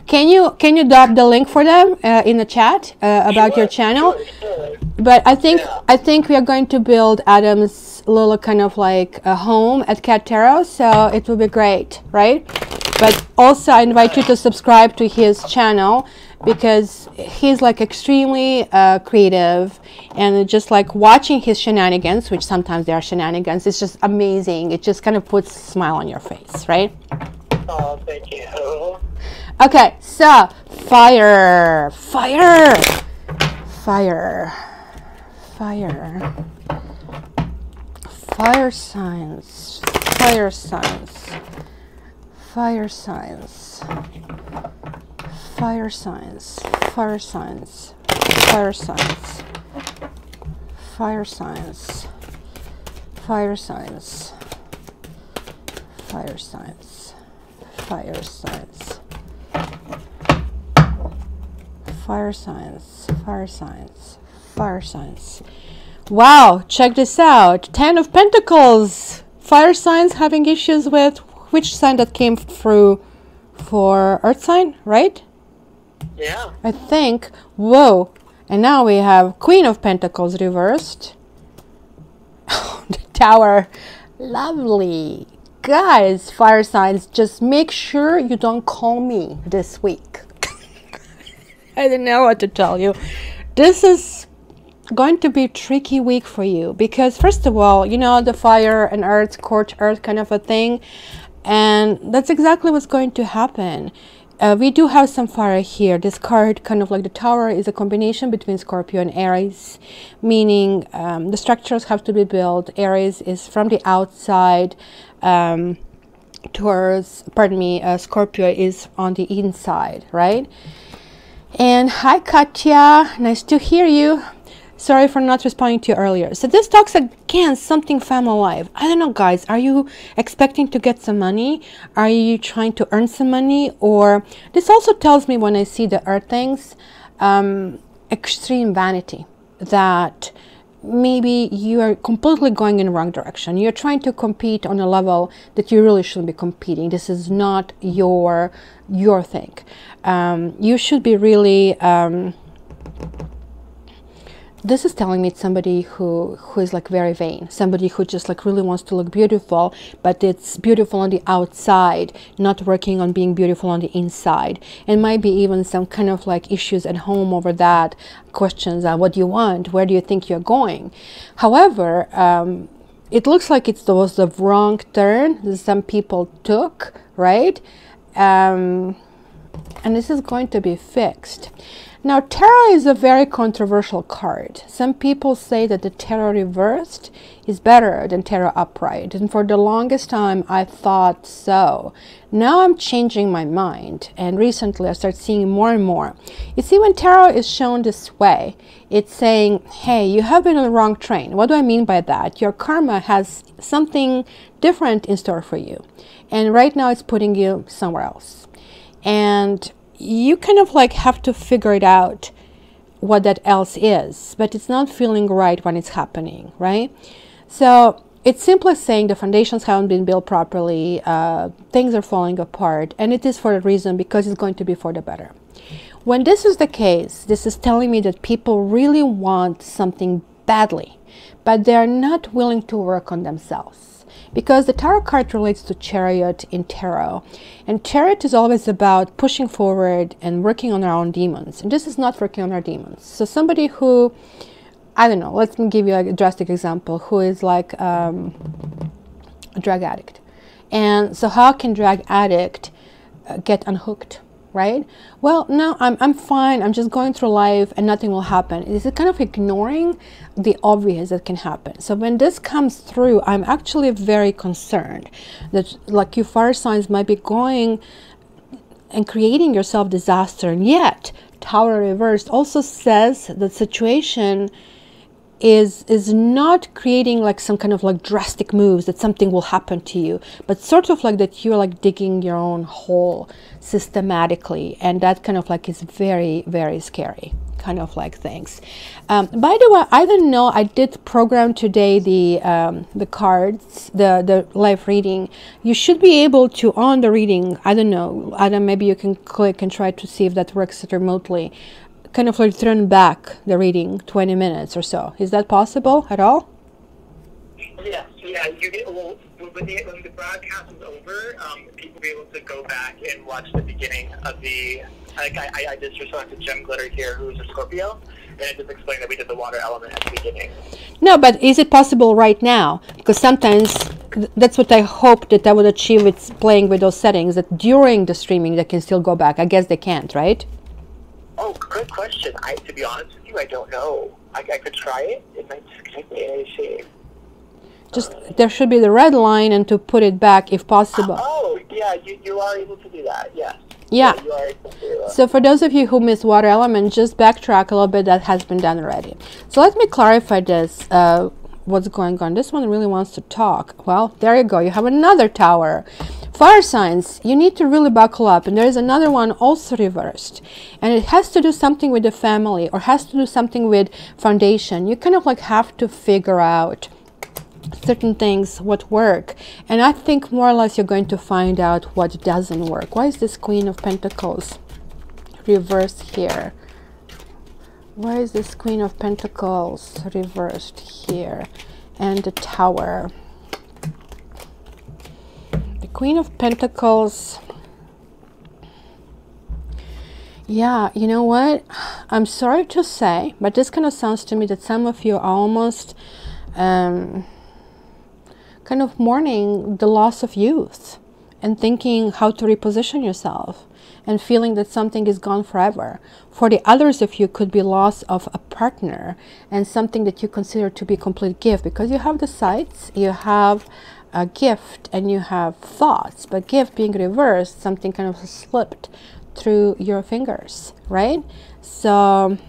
Can you drop the link for them in the chat about your channel? Sure. But I think we are going to build Adam's little kind of like a home at Cat Tarot, so it will be great, right? But also I invite you to subscribe to his channel because he's like extremely creative, and just like watching his shenanigans, which sometimes they are shenanigans, it's just amazing. It just kind of puts a smile on your face, right? Oh, thank you. Okay, so fire signs. Wow, check this out. 10 of Pentacles. Fire signs having issues with which sign that came through for Earth sign, right? Yeah. I think. Whoa. And now we have Queen of Pentacles reversed. The Tower. Lovely. Guys, fire signs, just make sure you don't call me this week. I don't know what to tell you. This is going to be a tricky week for you because first of all, you know, the fire and earth, scorched earth kind of a thing, and that's exactly what's going to happen. We do have some fire here. This card, kind of like the Tower, is a combination between Scorpio and Aries, meaning the structures have to be built. Aries is from the outside. Scorpio is on the inside, right? And hi, Katya. Nice to hear you. Sorry for not responding to you earlier. So this talks again something family life. I don't know, guys. Are you expecting to get some money? Are you trying to earn some money? Or this also tells me when I see the earth things, extreme vanity, that maybe you are completely going in the wrong direction. You're trying to compete on a level that you really shouldn't be competing. This is not your thing. You should be really this is telling me it's somebody who is like very vain, somebody who just like really wants to look beautiful, but it's beautiful on the outside, not working on being beautiful on the inside. And might be even some kind of like issues at home over that, questions, what do you want, where do you think you're going? However, it looks like it was the wrong turn that some people took, right? and this is going to be fixed. Now, tarot is a very controversial card. Some people say that the tarot reversed is better than tarot upright, and for the longest time I thought so. Now I'm changing my mind, and recently I start seeing more and more. You see, when tarot is shown this way, it's saying, hey, you have been on the wrong train. What do I mean by that? Your karma has something different in store for you, and right now it's putting you somewhere else. And you kind of like have to figure it out what that else is, but it's not feeling right when it's happening, right? So it's simply saying the foundations haven't been built properly, things are falling apart, and it is for a reason, because it's going to be for the better. When this is the case, this is telling me that people really want something badly, but they are not willing to work on themselves. Because the tarot card relates to Chariot in tarot, and Chariot is always about pushing forward and working on our own demons, and this is not working on our demons. So somebody who, I don't know, let me give you a drastic example, who is like a drug addict, and so how can drug addict get unhooked, right? Well, no, I'm fine, I'm just going through life and nothing will happen. Is it kind of ignoring the obvious that can happen? So when this comes through, I'm actually very concerned that like you fire signs might be going and creating yourself disaster. And yet Tower reversed also says that situation is not creating like some kind of like drastic moves that something will happen to you, but sort of like that you're like digging your own hole systematically, and that kind of like is very, very scary kind of like things. By the way, I don't know, I did program today the cards, the live reading. You should be able to, on the reading, I don't know, Adam, maybe you can click and try to see if that works remotely, kind of like turn back the reading 20 minutes or so. Is that possible at all? Yes, yeah. You get, well, when the broadcast is over, people will be able to go back and watch the beginning of the. Like I just responded to Jim Glitter here, who's a Scorpio, and I just explained that we did the water element at the beginning. No, but is it possible right now? Because sometimes that's what I hope that I would achieve with playing with those settings, that during the streaming they can still go back. I guess they can't, right? Oh, good question. To be honest with you, I don't know. I could try it. It might take me a shame. Just there should be the red line and to put it back if possible. Oh, yeah, you are able to do that, yes. Yeah. You are able to do that. So for those of you who missed water element, just backtrack a little bit. That has been done already. So let me clarify this. What's going on? This one really wants to talk. Well, there you go. You have another tower. Fire signs, you need to really buckle up. And there is another one also reversed. And it has to do something with the family, or has to do something with foundation. You kind of like have to figure out certain things what work, and I think more or less you're going to find out what doesn't work. Why is this Queen of Pentacles reversed here? Why is this Queen of Pentacles reversed here? And the Tower. The Queen of Pentacles. Yeah, you know what? I'm sorry to say, but this kind of sounds to me that some of you are almost kind of mourning the loss of youth and thinking how to reposition yourself and feeling that something is gone forever. For the others of you, could be loss of a partner and something that you consider to be a complete gift, because you have the sights, you have a gift, and you have thoughts, but gift being reversed, something kind of slipped through your fingers, right? So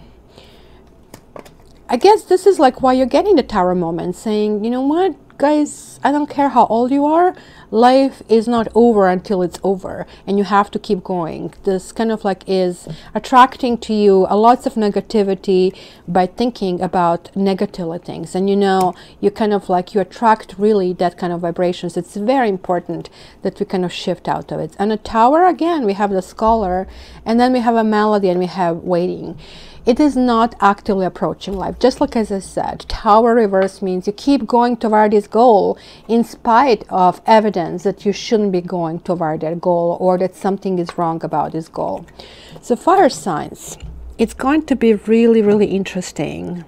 I guess this is like why you're getting the Tower moment, saying, you know what, guys, I don't care how old you are, life is not over until it's over, and you have to keep going. This kind of like is attracting to you a lots of negativity by thinking about negative things, and you know, you kind of like, you attract really that kind of vibrations. It's very important that we kind of shift out of it. And a Tower, again, we have the Scholar, and then we have a Melody, and we have Waiting. It is not actively approaching life. Just like as I said, Tower reverse means you keep going toward this goal in spite of evidence that you shouldn't be going toward that goal, or that something is wrong about this goal. So fire signs, it's going to be really, really interesting.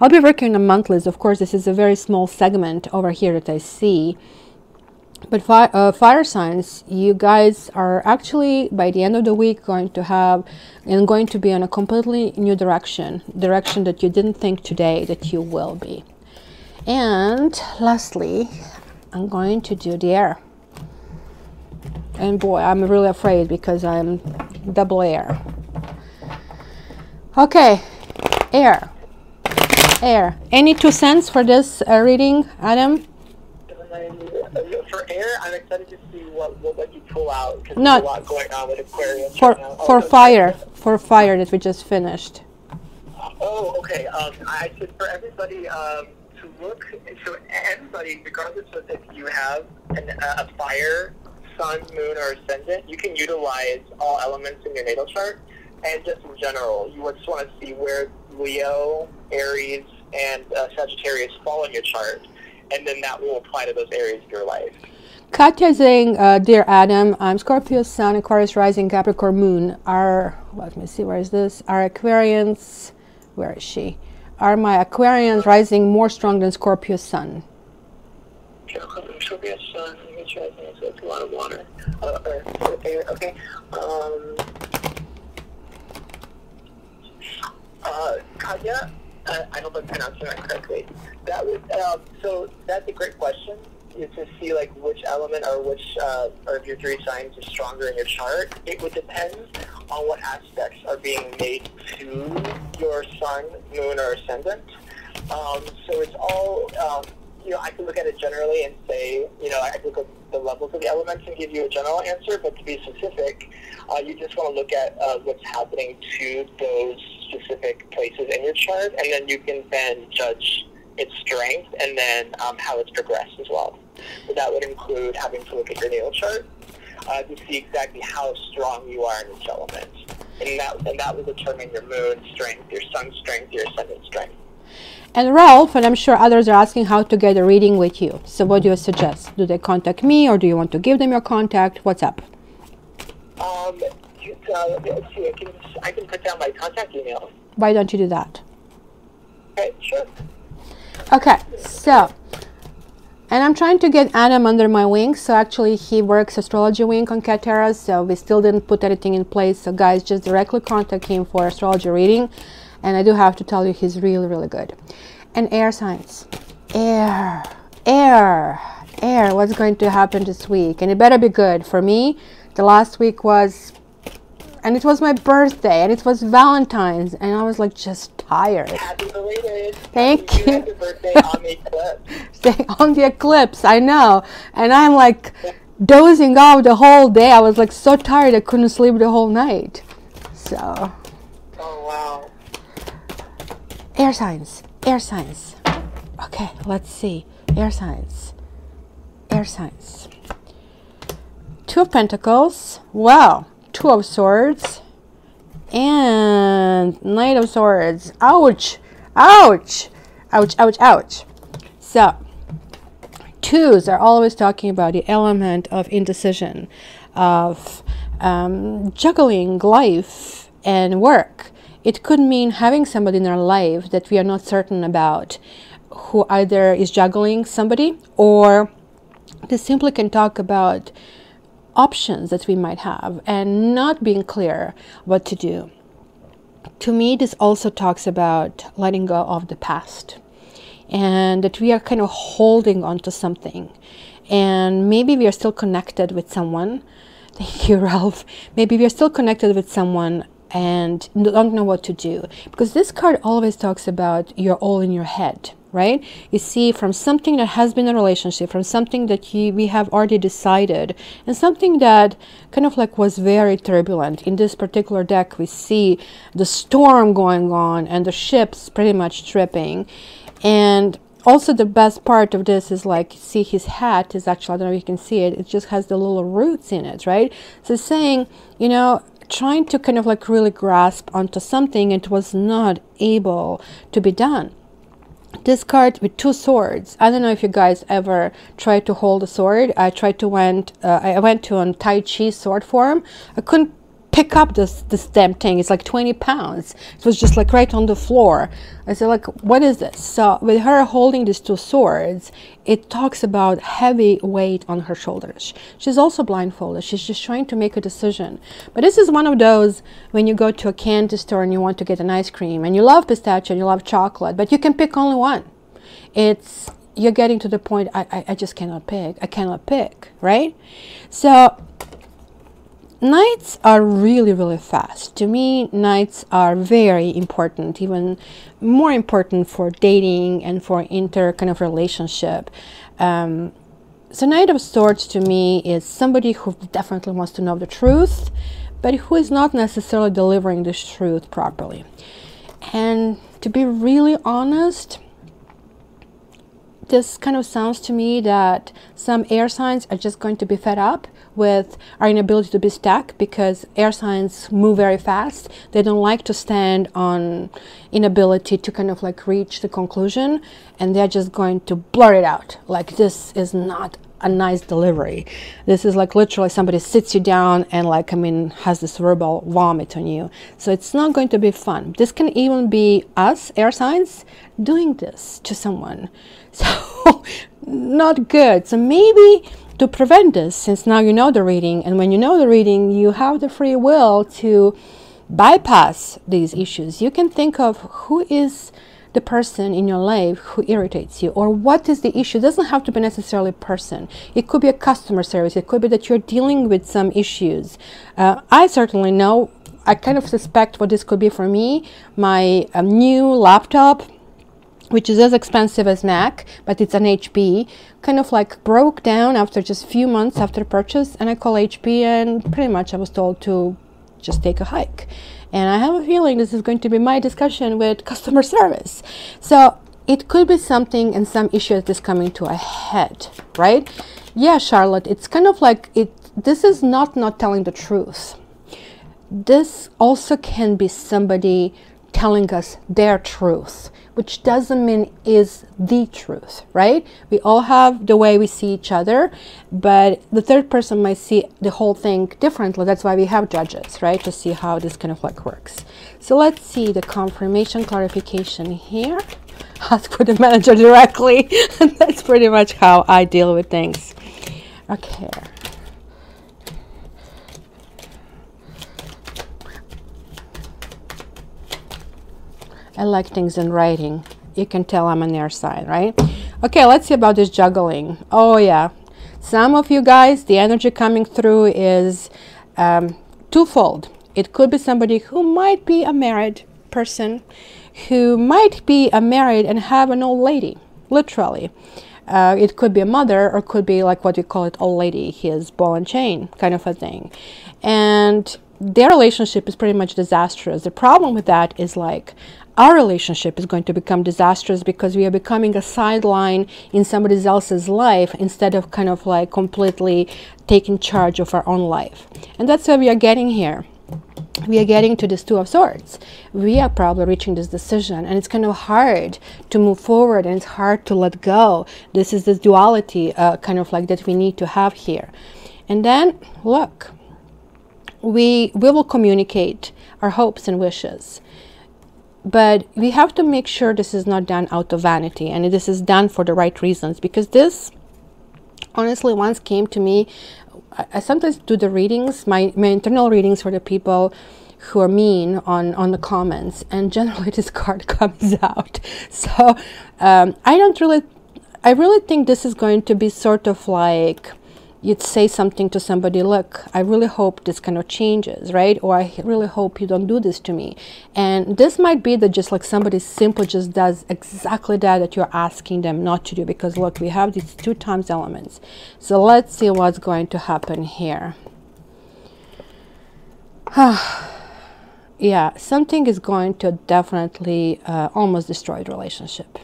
I'll be working on monthlies. Of course, this is a very small segment over here that I see. But fire signs, you guys are actually by the end of the week going to have and going to be on a completely new direction that you didn't think today that you will be. And lastly, I'm going to do the air. And boy, I'm really afraid because I'm double air. Okay, air. Any 2 cents for this reading, Adam? For air, I'm excited to see what you pull out, because Not there's a lot going on with Aquarius for right now. for fire that we just finished. Oh, okay. I said for everybody to look. So everybody, regardless of if you have a fire, sun, moon, or ascendant, you can utilize all elements in your natal chart. And just in general, you just want to see where Leo, Aries, and Sagittarius fall in your chart, and then that will apply to those areas of your life. Katya is saying, dear Adam, I'm Scorpio Sun, Aquarius Rising, Capricorn Moon. Let me see, where is this? Our Aquarians, where is she? Are my Aquarians rising more strong than Scorpio Sun? Scorpio Sun, so it's a lot of water. Air, okay. Katya, I hope I'm pronouncing that correctly. That was so. That's a great question. Is to see like which element or which of your 3 signs is stronger in your chart. It would depend on what aspects are being made to your sun, moon, or ascendant. So it's all. I can look at it generally and say, I can look at the levels of the elements and give you a general answer, but to be specific, you just want to look at what's happening to those specific places in your chart, and then you can then judge its strength and then how it's progressed as well. So that would include having to look at your natal chart to see exactly how strong you are in each element. And that will determine your moon strength, your sun strength, your ascendant strength. And Ralph, and I'm sure others are asking how to get a reading with you. So what do you suggest? Do they contact me, or do you want to give them your contact? What's up? Let's see, I can put down my contact email. Why don't you do that? Okay, sure. Okay, so, and I'm trying to get Adam under my wing. So actually he works astrology wing on Katera, so we still didn't put anything in place. So guys, just directly contact him for astrology reading. And I do have to tell you, he's really, really good. And air signs. Air. What's going to happen this week? And it better be good. For me, the last week was, and it was my birthday, and it was Valentine's, and I was like just tired. Happy belated. Thank you. Happy birthday on the eclipse. On the eclipse, I know. And I'm like dozing off the whole day. I was like so tired I couldn't sleep the whole night. So. Oh, wow. Air signs. Okay, let's see. Air signs. 2 of Pentacles. Wow. 2 of Swords. And Knight of Swords. Ouch. So, 2s are always talking about the element of indecision, of juggling life and work. It could mean having somebody in our life that we are not certain about, who either is juggling somebody, or they simply can talk about options that we might have and not being clear what to do. To me, this also talks about letting go of the past, and that we are kind of holding on to something. And maybe we are still connected with someone. Thank you, Ralph. Maybe we are still connected with someone and don't know what to do, because this card always talks about you're all in your head, right? You see, from something that has been a relationship, from something that we have already decided, and something that kind of like was very turbulent. In this particular deck, we see the storm going on and the ships pretty much tripping. And also the best part of this is, like, see, his hat is actually, I don't know if you can see it, it just has the little roots in it, right? So it's saying, trying to kind of like really grasp onto something, it was not able to be done. This card with 2 swords. I don't know if you guys ever tried to hold a sword. I went to a Tai Chi sword form. I couldn't pick up this damn thing. It's like 20 pounds. It was just like right on the floor. I said, like, what is this? So with her holding these two swords, it talks about heavy weight on her shoulders. She's also blindfolded. She's just trying to make a decision. But this is one of those when you go to a candy store and you want to get an ice cream and you love pistachio and you love chocolate, but you can pick only one. You're getting to the point, I just cannot pick. I cannot pick, right? So nights are really, really fast. To me, nights are very important, even more important for dating and for kind of relationship. So Knight of Swords to me is somebody who definitely wants to know the truth, but who is not necessarily delivering this truth properly. And to be really honest, this kind of sounds to me that some air signs are just going to be fed up with our inability to be stuck, because air signs move very fast. They don't like to stand on inability to kind of like reach the conclusion, and they're just going to blurt it out. Like, this is not a nice delivery. This is like literally somebody sits you down and like, I mean, has this verbal vomit on you. So it's not going to be fun. This can even be us, air signs, doing this to someone. So not good. So maybe to prevent this, since now you know the reading, and when you know the reading, you have the free will to bypass these issues. You can think of who is the person in your life who irritates you, or what is the issue. It doesn't have to be necessarily a person. It could be a customer service. It could be that you're dealing with some issues. I certainly know, I kind of suspect what this could be for me. My new laptop, which is as expensive as Mac, but it's an HP, kind of like broke down after just a few months after purchase, and I call HP and pretty much I was told to just take a hike. And I have a feeling this is going to be my discussion with customer service. So it could be something and some issue that is coming to a head, right? Yeah, Charlotte, it's kind of like this is not telling the truth. This also can be somebody telling us their truth, which doesn't mean is the truth, right? We all have the way we see each other, but the third person might see the whole thing differently. That's why we have judges, right? To see how this kind of like works. So let's see the confirmation clarification here. Ask for the manager directly. That's pretty much how I deal with things. Okay. I like things in writing. You can tell I'm on their side, right? Okay, let's see about this juggling. Oh yeah, some of you guys, the energy coming through is twofold. It could be somebody who might be a married person, who might be a married and have an old lady, literally. It could be a mother, or could be like what we call it, old lady, his ball and chain kind of a thing. And their relationship is pretty much disastrous. The problem with that is like, our relationship is going to become disastrous because we are becoming a sideline in somebody else's life instead of kind of like completely taking charge of our own life. And that's where we are getting here. We are getting to this Two of Swords. We are probably reaching this decision, and it's kind of hard to move forward, and it's hard to let go. This is this duality kind of like that we need to have here. And then look, we will communicate our hopes and wishes. But we have to make sure this is not done out of vanity, and this is done for the right reasons, because this honestly once came to me. I sometimes do the readings, my internal readings for the people who are mean on the comments, and generally this card comes out. So I really think this is going to be sort of like, you'd say something to somebody, look, I really hope this kind of changes, right? Or I really hope you don't do this to me. And this might be that just like somebody simply just does exactly that you're asking them not to do, because look, we have these 2 times elements. So let's see what's going to happen here. Yeah, something is going to definitely almost destroy the relationship.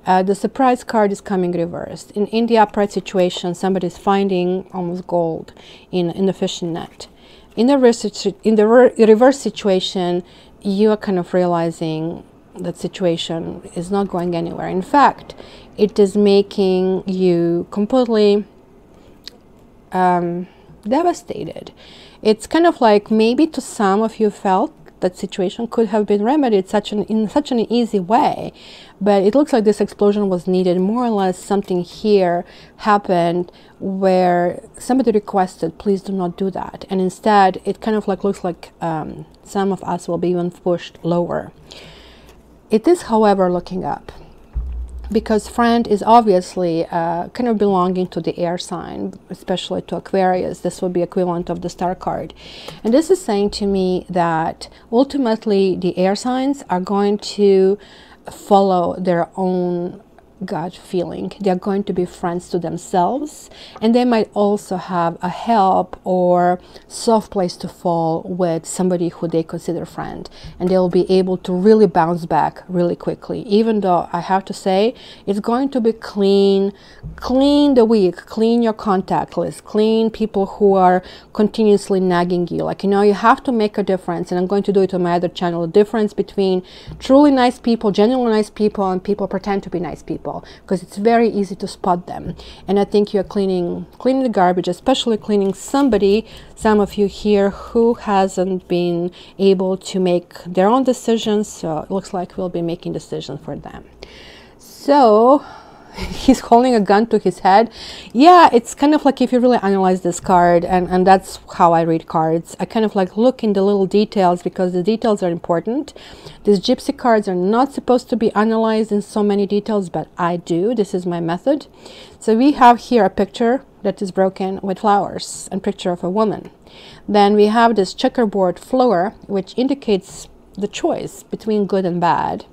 The surprise card is coming reversed. In the upright situation, somebody is finding almost gold in the fishing net. In the reverse situation, you are kind of realizing that situation is not going anywhere. In fact, it is making you completely devastated. It's kind of like maybe to some of you felt that situation could have been remedied in such an easy way, but it looks like this explosion was needed. More or less something here happened where somebody requested, please do not do that, and instead it kind of like looks like some of us will be even pushed lower. It is, however, looking up, because friend is obviously kind of belonging to the air sign, especially to Aquarius. This would be equivalent of the star card. And this is saying to me that ultimately the air signs are going to follow their own gut feeling. They're going to be friends to themselves, and they might also have a help or soft place to fall with somebody who they consider friend, and they'll be able to really bounce back really quickly. Even though I have to say it's going to be clean the week, clean your contact list, clean people who are continuously nagging you. Like, you know, you have to make a difference, and I'm going to do it on my other channel, the difference between truly nice people, genuinely nice people, and people pretend to be nice people, because it's very easy to spot them. And I think you're cleaning the garbage, especially cleaning somebody, some of you here, who hasn't been able to make their own decisions. So it looks like we'll be making decisions for them. So he's holding a gun to his head. Yeah, it's kind of like, if you really analyze this card, and that's how I read cards, I kind of like look in the little details, because the details are important. These gypsy cards are not supposed to be analyzed in so many details, but I do. This is my method. So we have here a picture that is broken with flowers, and picture of a woman. Then we have this checkerboard flower, which indicates the choice between good and bad.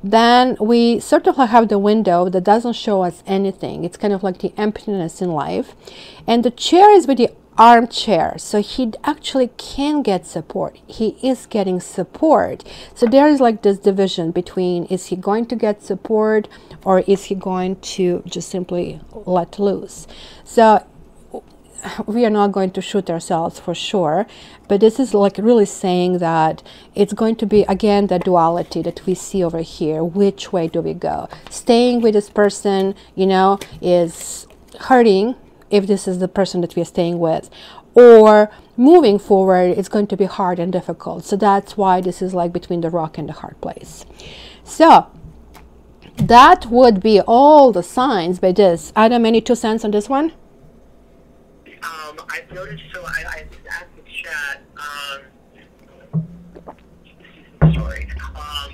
Then we sort of have the window that doesn't show us anything. It's kind of like the emptiness in life. And the chair is with the armchair, so he actually can get support. He is getting support. So there is like this division between, is he going to get support, or is he going to just simply let loose? So we are not going to shoot ourselves for sure, but this is like really saying that it's going to be, again, the duality that we see over here. Which way do we go? Staying with this person, you know, is hurting, if this is the person that we are staying with, or moving forward, it's going to be hard and difficult. So that's why this is like between the rock and the hard place. So that would be all the signs by this. Adam, any 2 cents on this one? I've noticed, so I asked the chat,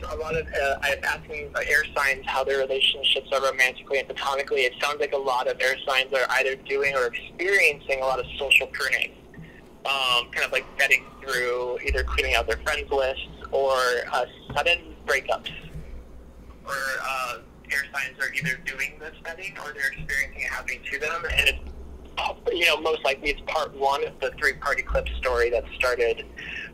a lot of, I'm asking air signs how their relationships are romantically and platonically. It sounds like a lot of air signs are either doing or experiencing a lot of social pruning, kind of like vetting through, either cleaning out their friends lists, or sudden breakups. Or air signs are either doing this vetting, or they're experiencing it happening to them, and it's, you know, most likely it's part 1 of the 3-part eclipse story that started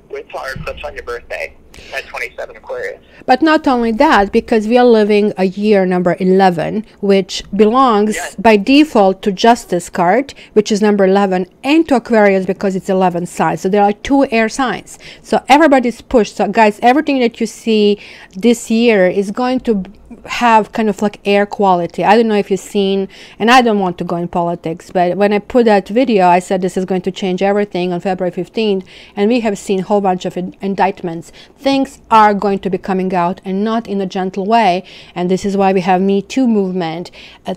with our eclipse on your birthday at 27 Aquarius. But not only that, because we are living a year number 11, which belongs by default to Justice card, which is number 11, and to Aquarius because it's 11 signs. So there are 2 air signs. So everybody's pushed. So guys, everything that you see this year is going to have kind of like air quality. I don't know if you've seen, and I don't want to go in politics, but when I put that video, I said this is going to change everything on February 15th, and we have seen a whole bunch of indictments. Things are going to be coming out, and not in a gentle way, and this is why we have Me Too movement.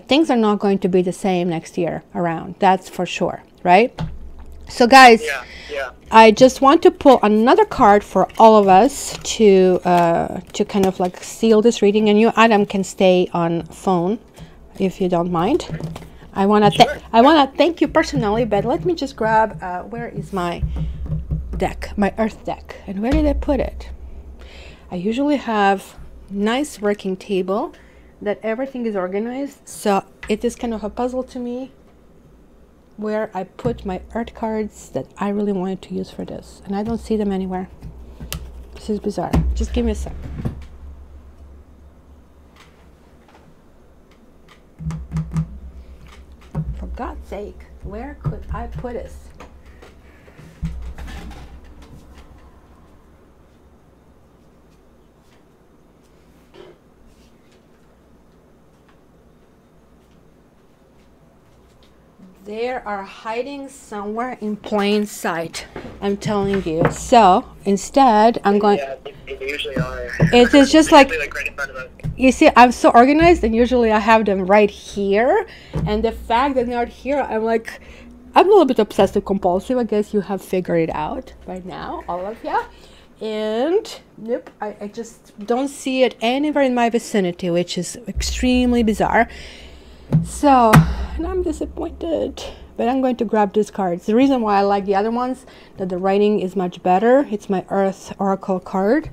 Things are not going to be the same next year around, that's for sure, right? So guys, I just want to pull another card for all of us to kind of like seal this reading, and you, Adam, can stay on phone if you don't mind. I want to thank you personally, but let me just grab where is my deck, my earth deck, and where did I put it? I usually have nice working table that everything is organized, so it is kind of a puzzle to me where I put my earth cards that I really wanted to use for this, and I don't see them anywhere. This is bizarre. Just give me a sec. For God's sake, where could I put this? They are hiding somewhere in plain sight. I'm telling you. So instead, I'm going. Yeah, they usually are. It is just They're like, usually, right in front of us. you see, I'm so organized, and usually I have them right here. And the fact that they're not here, I'm like, I'm a little bit obsessive compulsive. I guess you have figured it out by now, all of you. And nope, I just don't see it anywhere in my vicinity, which is extremely bizarre. So, and I'm disappointed, but I'm going to grab these cards. The reason why I like the other ones, that the writing is much better. It's my Earth Oracle card.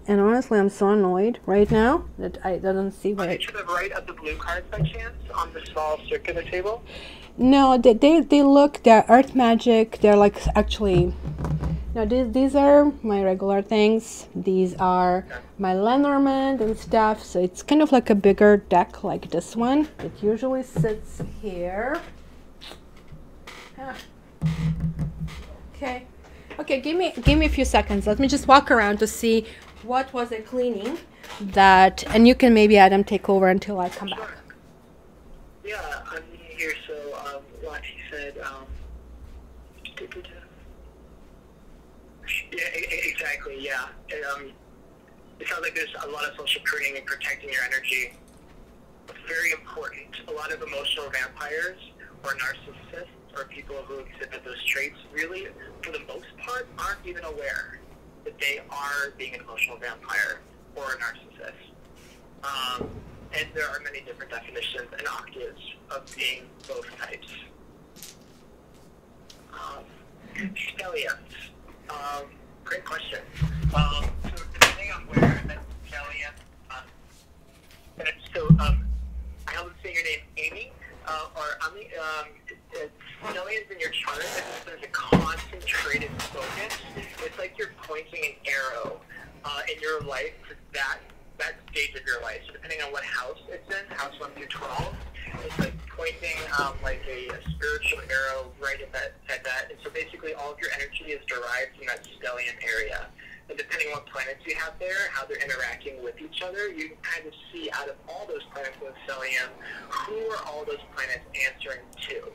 And honestly, I'm so annoyed right now that I don't see what To the right of the blue cards by chance on the small circular table? No, they look, they're Earth Magic. They're like actually, no, these are my regular things. These are my Lenormand and stuff. So it's kind of like a bigger deck like this one. It usually sits here. Ah. Okay. Okay, give me a few seconds. Let me just walk around to see what was I cleaning that, and you can maybe Adam take over until I come back. Yeah, I'm here, so what he said, yeah, exactly, yeah. It sounds like there's a lot of social pruning and protecting your energy. It's very important. A lot of emotional vampires or narcissists or people who exhibit those traits really, for the most part, aren't even aware that they are being an emotional vampire or a narcissist. And there are many different definitions and octaves of being both types. Stelliums. Great question. So depending on where that stellium, I hope I'm saying your name, Amy, or Ami, stelliums in your chart, there's a concentrated focus. It's like you're pointing an arrow in your life to that stage of your life. So depending on what house it's in, house 1 through 12, it's like pointing like a spiritual arrow right at that. And so basically all of your energy is derived from that stellium area. And depending on what planets you have there, how they're interacting with each other, you can kind of see out of all those planets in the stellium, who are all those planets answering to.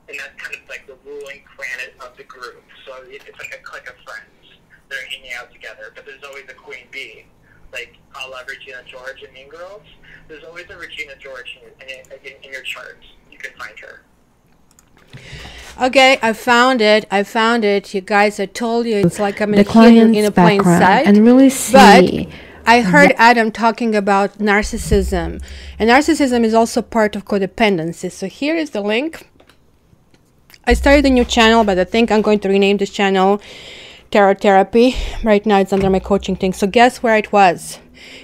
And that's kind of like the ruling planet of the group. So it's like a clique of friends that are hanging out together. But there's always a queen bee. Like a la Regina George in Mean Girls, there's always a Regina George in your charts. You can find her. Okay, I found it. You guys, I told you it's like I'm hidden in a plain sight. And really see. But I heard Adam talking about narcissism. And narcissism is also part of codependency. So here is the link. I started a new channel, but I think I'm going to rename this channel Tarot Therapy. Right now it's under my coaching thing. So guess where it was?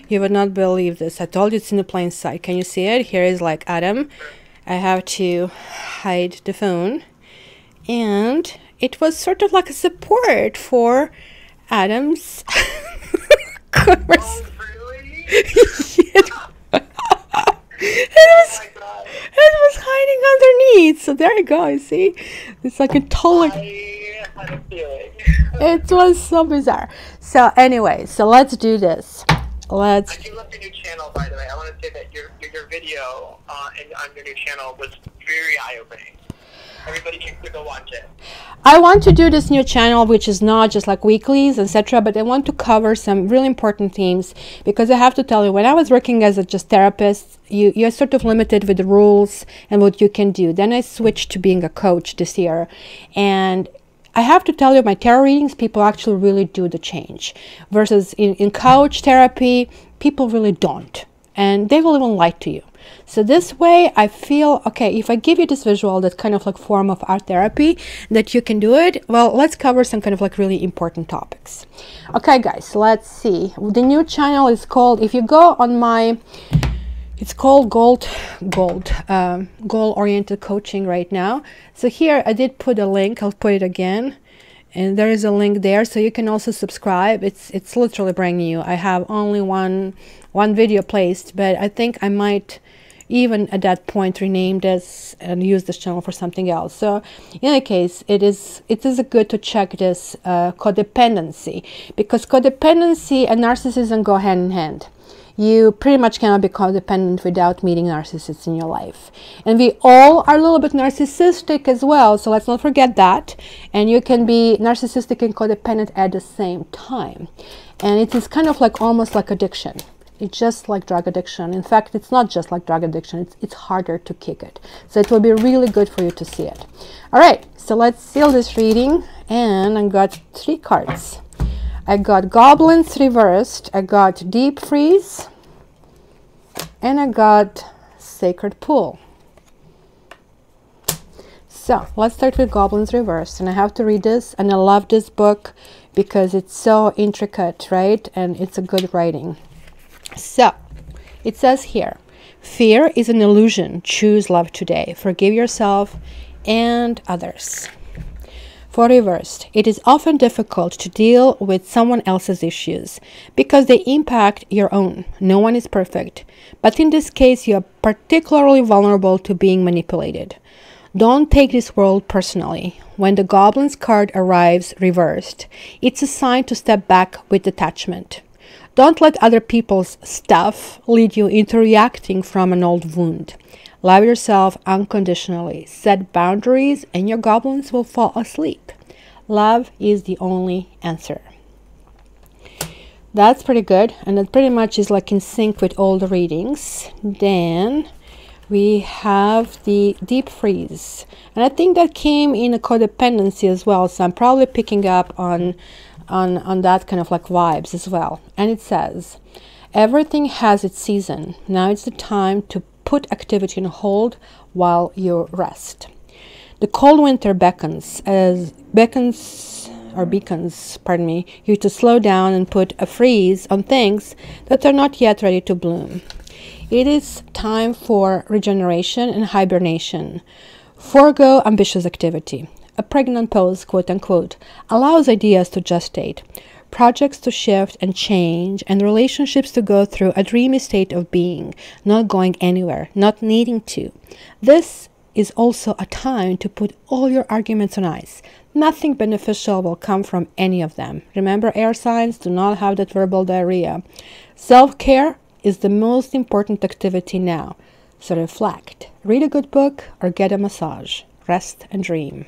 You would not believe this. I told you it's in the plain sight. Can you see it? Here is like Adam. I have to hide the phone. And it was sort of like a support for Adam's Oh, really? It was hiding underneath. So there you go. You see? It's like a total... I had a feeling. It was so bizarre. So anyway, so let's do this. I do love your new channel, by the way. I want to say that your video on your new channel was very eye-opening. Everybody can go watch it. I want to do this new channel, which is not just like weeklies, etc., but I want to cover some really important themes, because I have to tell you, when I was working as a just therapist, you're sort of limited with the rules and what you can do. Then I switched to being a coach this year, and I have to tell you, my tarot readings, people actually really do the change, versus in coach therapy, people really don't, and they will even lie to you. So this way I feel, okay, if I give you this visual, that kind of like form of art therapy, that you can do it, well, let's cover some kind of like really important topics. Okay guys, let's see. The new channel is called, if you go on my, it's called Goal Oriented Coaching right now. So here I did put a link, I'll put it again. And there is a link there, so you can also subscribe. It's literally brand new. I have only one video placed, but I think I might even at that point rename this and use this channel for something else. So in any case, it is good to check this codependency, because codependency and narcissism go hand in hand. You pretty much cannot be codependent without meeting narcissists in your life. And we all are a little bit narcissistic as well, so let's not forget that. And you can be narcissistic and codependent at the same time. And it is kind of like almost like addiction. It's just like drug addiction. In fact, it's not just like drug addiction. It's harder to kick it. So it will be really good for you to see it. All right, so let's seal this reading. And I got 3 cards. I got Goblins Reversed. I got Deep Freeze. And I got Sacred Pool. So let's start with Goblins Reversed. And I have to read this. And I love this book because it's so intricate, right? And it's a good writing. So, it says here, fear is an illusion. Choose love today. Forgive yourself and others. For reversed, it is often difficult to deal with someone else's issues because they impact your own. No one is perfect, but in this case, you are particularly vulnerable to being manipulated. Don't take this world personally. When the Goblin's card arrives reversed, it's a sign to step back with detachment. Don't let other people's stuff lead you into reacting from an old wound. Love yourself unconditionally. Set boundaries and your goblins will fall asleep. Love is the only answer. That's pretty good. And that pretty much is like in sync with all the readings. Then we have the Deep Freeze. And I think that came in a codependency as well. So I'm probably picking up on that kind of like vibes as well. And it says, everything has its season. Now it's the time to put activity on hold while you rest. The cold winter beckons you to slow down and put a freeze on things that are not yet ready to bloom. It is time for regeneration and hibernation. Forgo ambitious activity. A pregnant pose, quote unquote, allows ideas to gestate, projects to shift and change, and relationships to go through a dreamy state of being, not going anywhere, not needing to. This is also a time to put all your arguments on ice. Nothing beneficial will come from any of them. Remember, air signs do not have that verbal diarrhea. Self-care is the most important activity now. So reflect, read a good book, or get a massage. Rest and dream.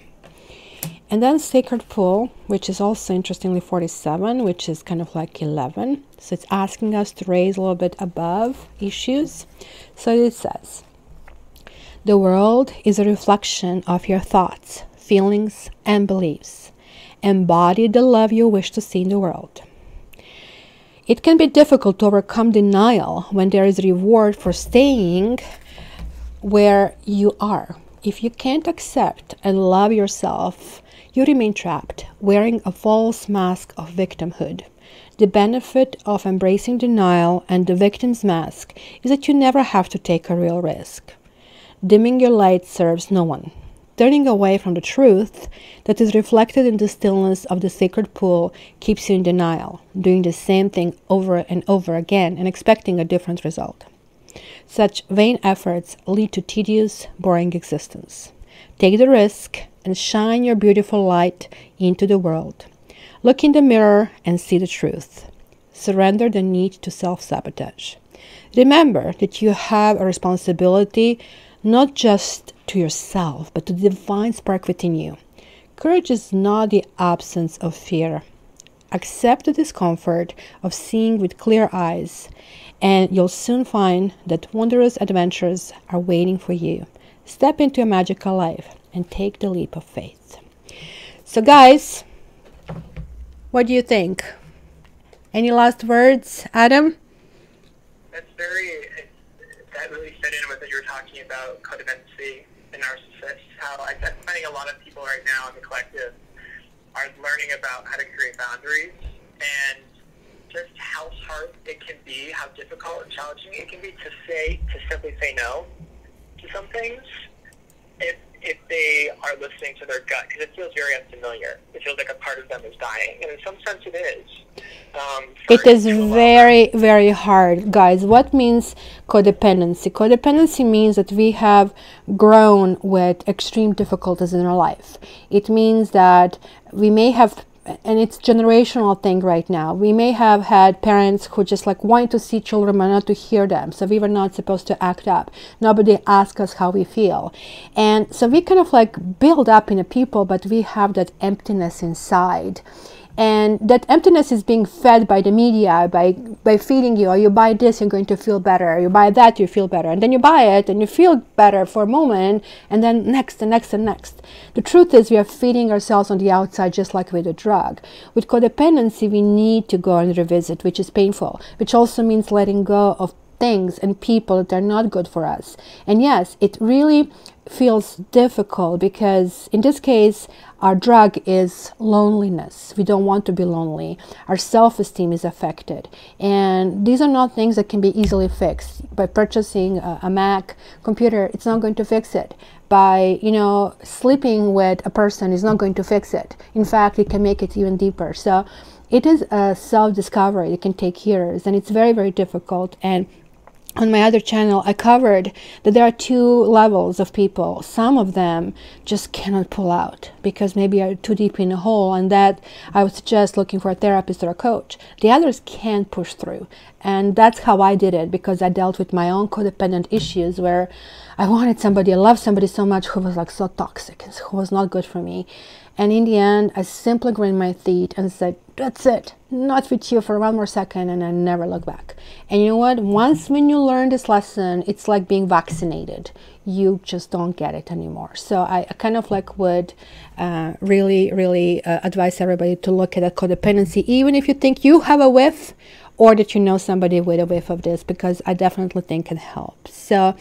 And then Sacred Pool, which is also interestingly 47, which is kind of like 11. So it's asking us to raise a little bit above issues. So it says, the world is a reflection of your thoughts, feelings, and beliefs. Embody the love you wish to see in the world. It can be difficult to overcome denial when there is a reward for staying where you are. If you can't accept and love yourself, you remain trapped, wearing a false mask of victimhood. The benefit of embracing denial and the victim's mask is that you never have to take a real risk. Dimming your light serves no one. Turning away from the truth that is reflected in the stillness of the sacred pool keeps you in denial, doing the same thing over and over again and expecting a different result. Such vain efforts lead to tedious, boring existence. Take the risk and shine your beautiful light into the world. Look in the mirror and see the truth. Surrender the need to self-sabotage. Remember that you have a responsibility not just to yourself, but to the divine spark within you. Courage is not the absence of fear. Accept the discomfort of seeing with clear eyes, and you'll soon find that wondrous adventures are waiting for you. Step into a magical life and take the leap of faith. So guys, what do you think? Any last words, Adam? That really fit in with what you were talking about, codependency and narcissists, how I'm finding a lot of people right now in the collective are learning about how to create boundaries and just how hard it can be, how difficult and challenging it can be to simply say no to some things if they are listening to their gut, because it feels very unfamiliar. It feels like a part of them is dying, and in some sense it is. It is very, very hard, guys. What means codependency? Codependency means that we have grown with extreme difficulties in our life. It means that we may have and it's generational thing right now. We may have had parents who just like wanted to see children but not to hear them, so we were not supposed to act up. Nobody asked us how we feel, and so we kind of like build up in a people, but we have that emptiness inside. And that emptiness is being fed by the media, by feeding you, oh, you buy this, you're going to feel better. You buy that, you feel better. And then you buy it and you feel better for a moment, and then next and next and next. The truth is we are feeding ourselves on the outside just like with a drug. With codependency, we need to go and revisit, which is painful, which also means letting go of things and people that are not good for us. And yes, it really feels difficult because in this case our drug is loneliness. We don't want to be lonely. Our self-esteem is affected, and these are not things that can be easily fixed by purchasing a Mac computer. It's not going to fix it. By sleeping with a person is not going to fix it. In fact, it can make it even deeper. So it is a self-discovery. It can take years, and it's very, very difficult. And on my other channel, I covered that there are two levels of people. Some of them just cannot pull out because maybe are too deep in a hole, and that I would suggest looking for a therapist or a coach. The others can push through, and that's how I did it, because I dealt with my own codependent issues where I wanted somebody, I loved somebody so much who was like so toxic and who was not good for me. And in the end, I simply grind my teeth and said, that's it, not with you for one more second, and I never look back. And you know what? Once when you learn this lesson, it's like being vaccinated. You just don't get it anymore. So I kind of like would really advise everybody to look at a codependency, even if you think you have a whiff or that you know somebody with a whiff of this, because I definitely think it helps. So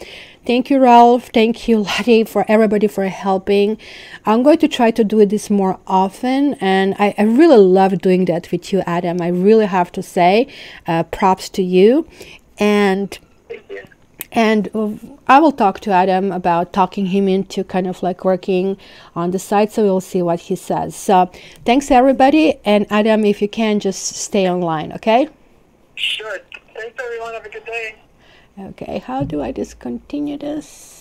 thank you, Ralph. Thank you, Lottie, for everybody for helping. I'm going to try to do this more often, and I really love doing that with you, Adam. I really have to say, props to you. And I will talk to Adam about talking him into kind of like working on the site, so we'll see what he says. So thanks, everybody. And Adam, if you can, just stay online, okay? Sure. Thanks, everyone. Have a good day. Okay, how do I discontinue this?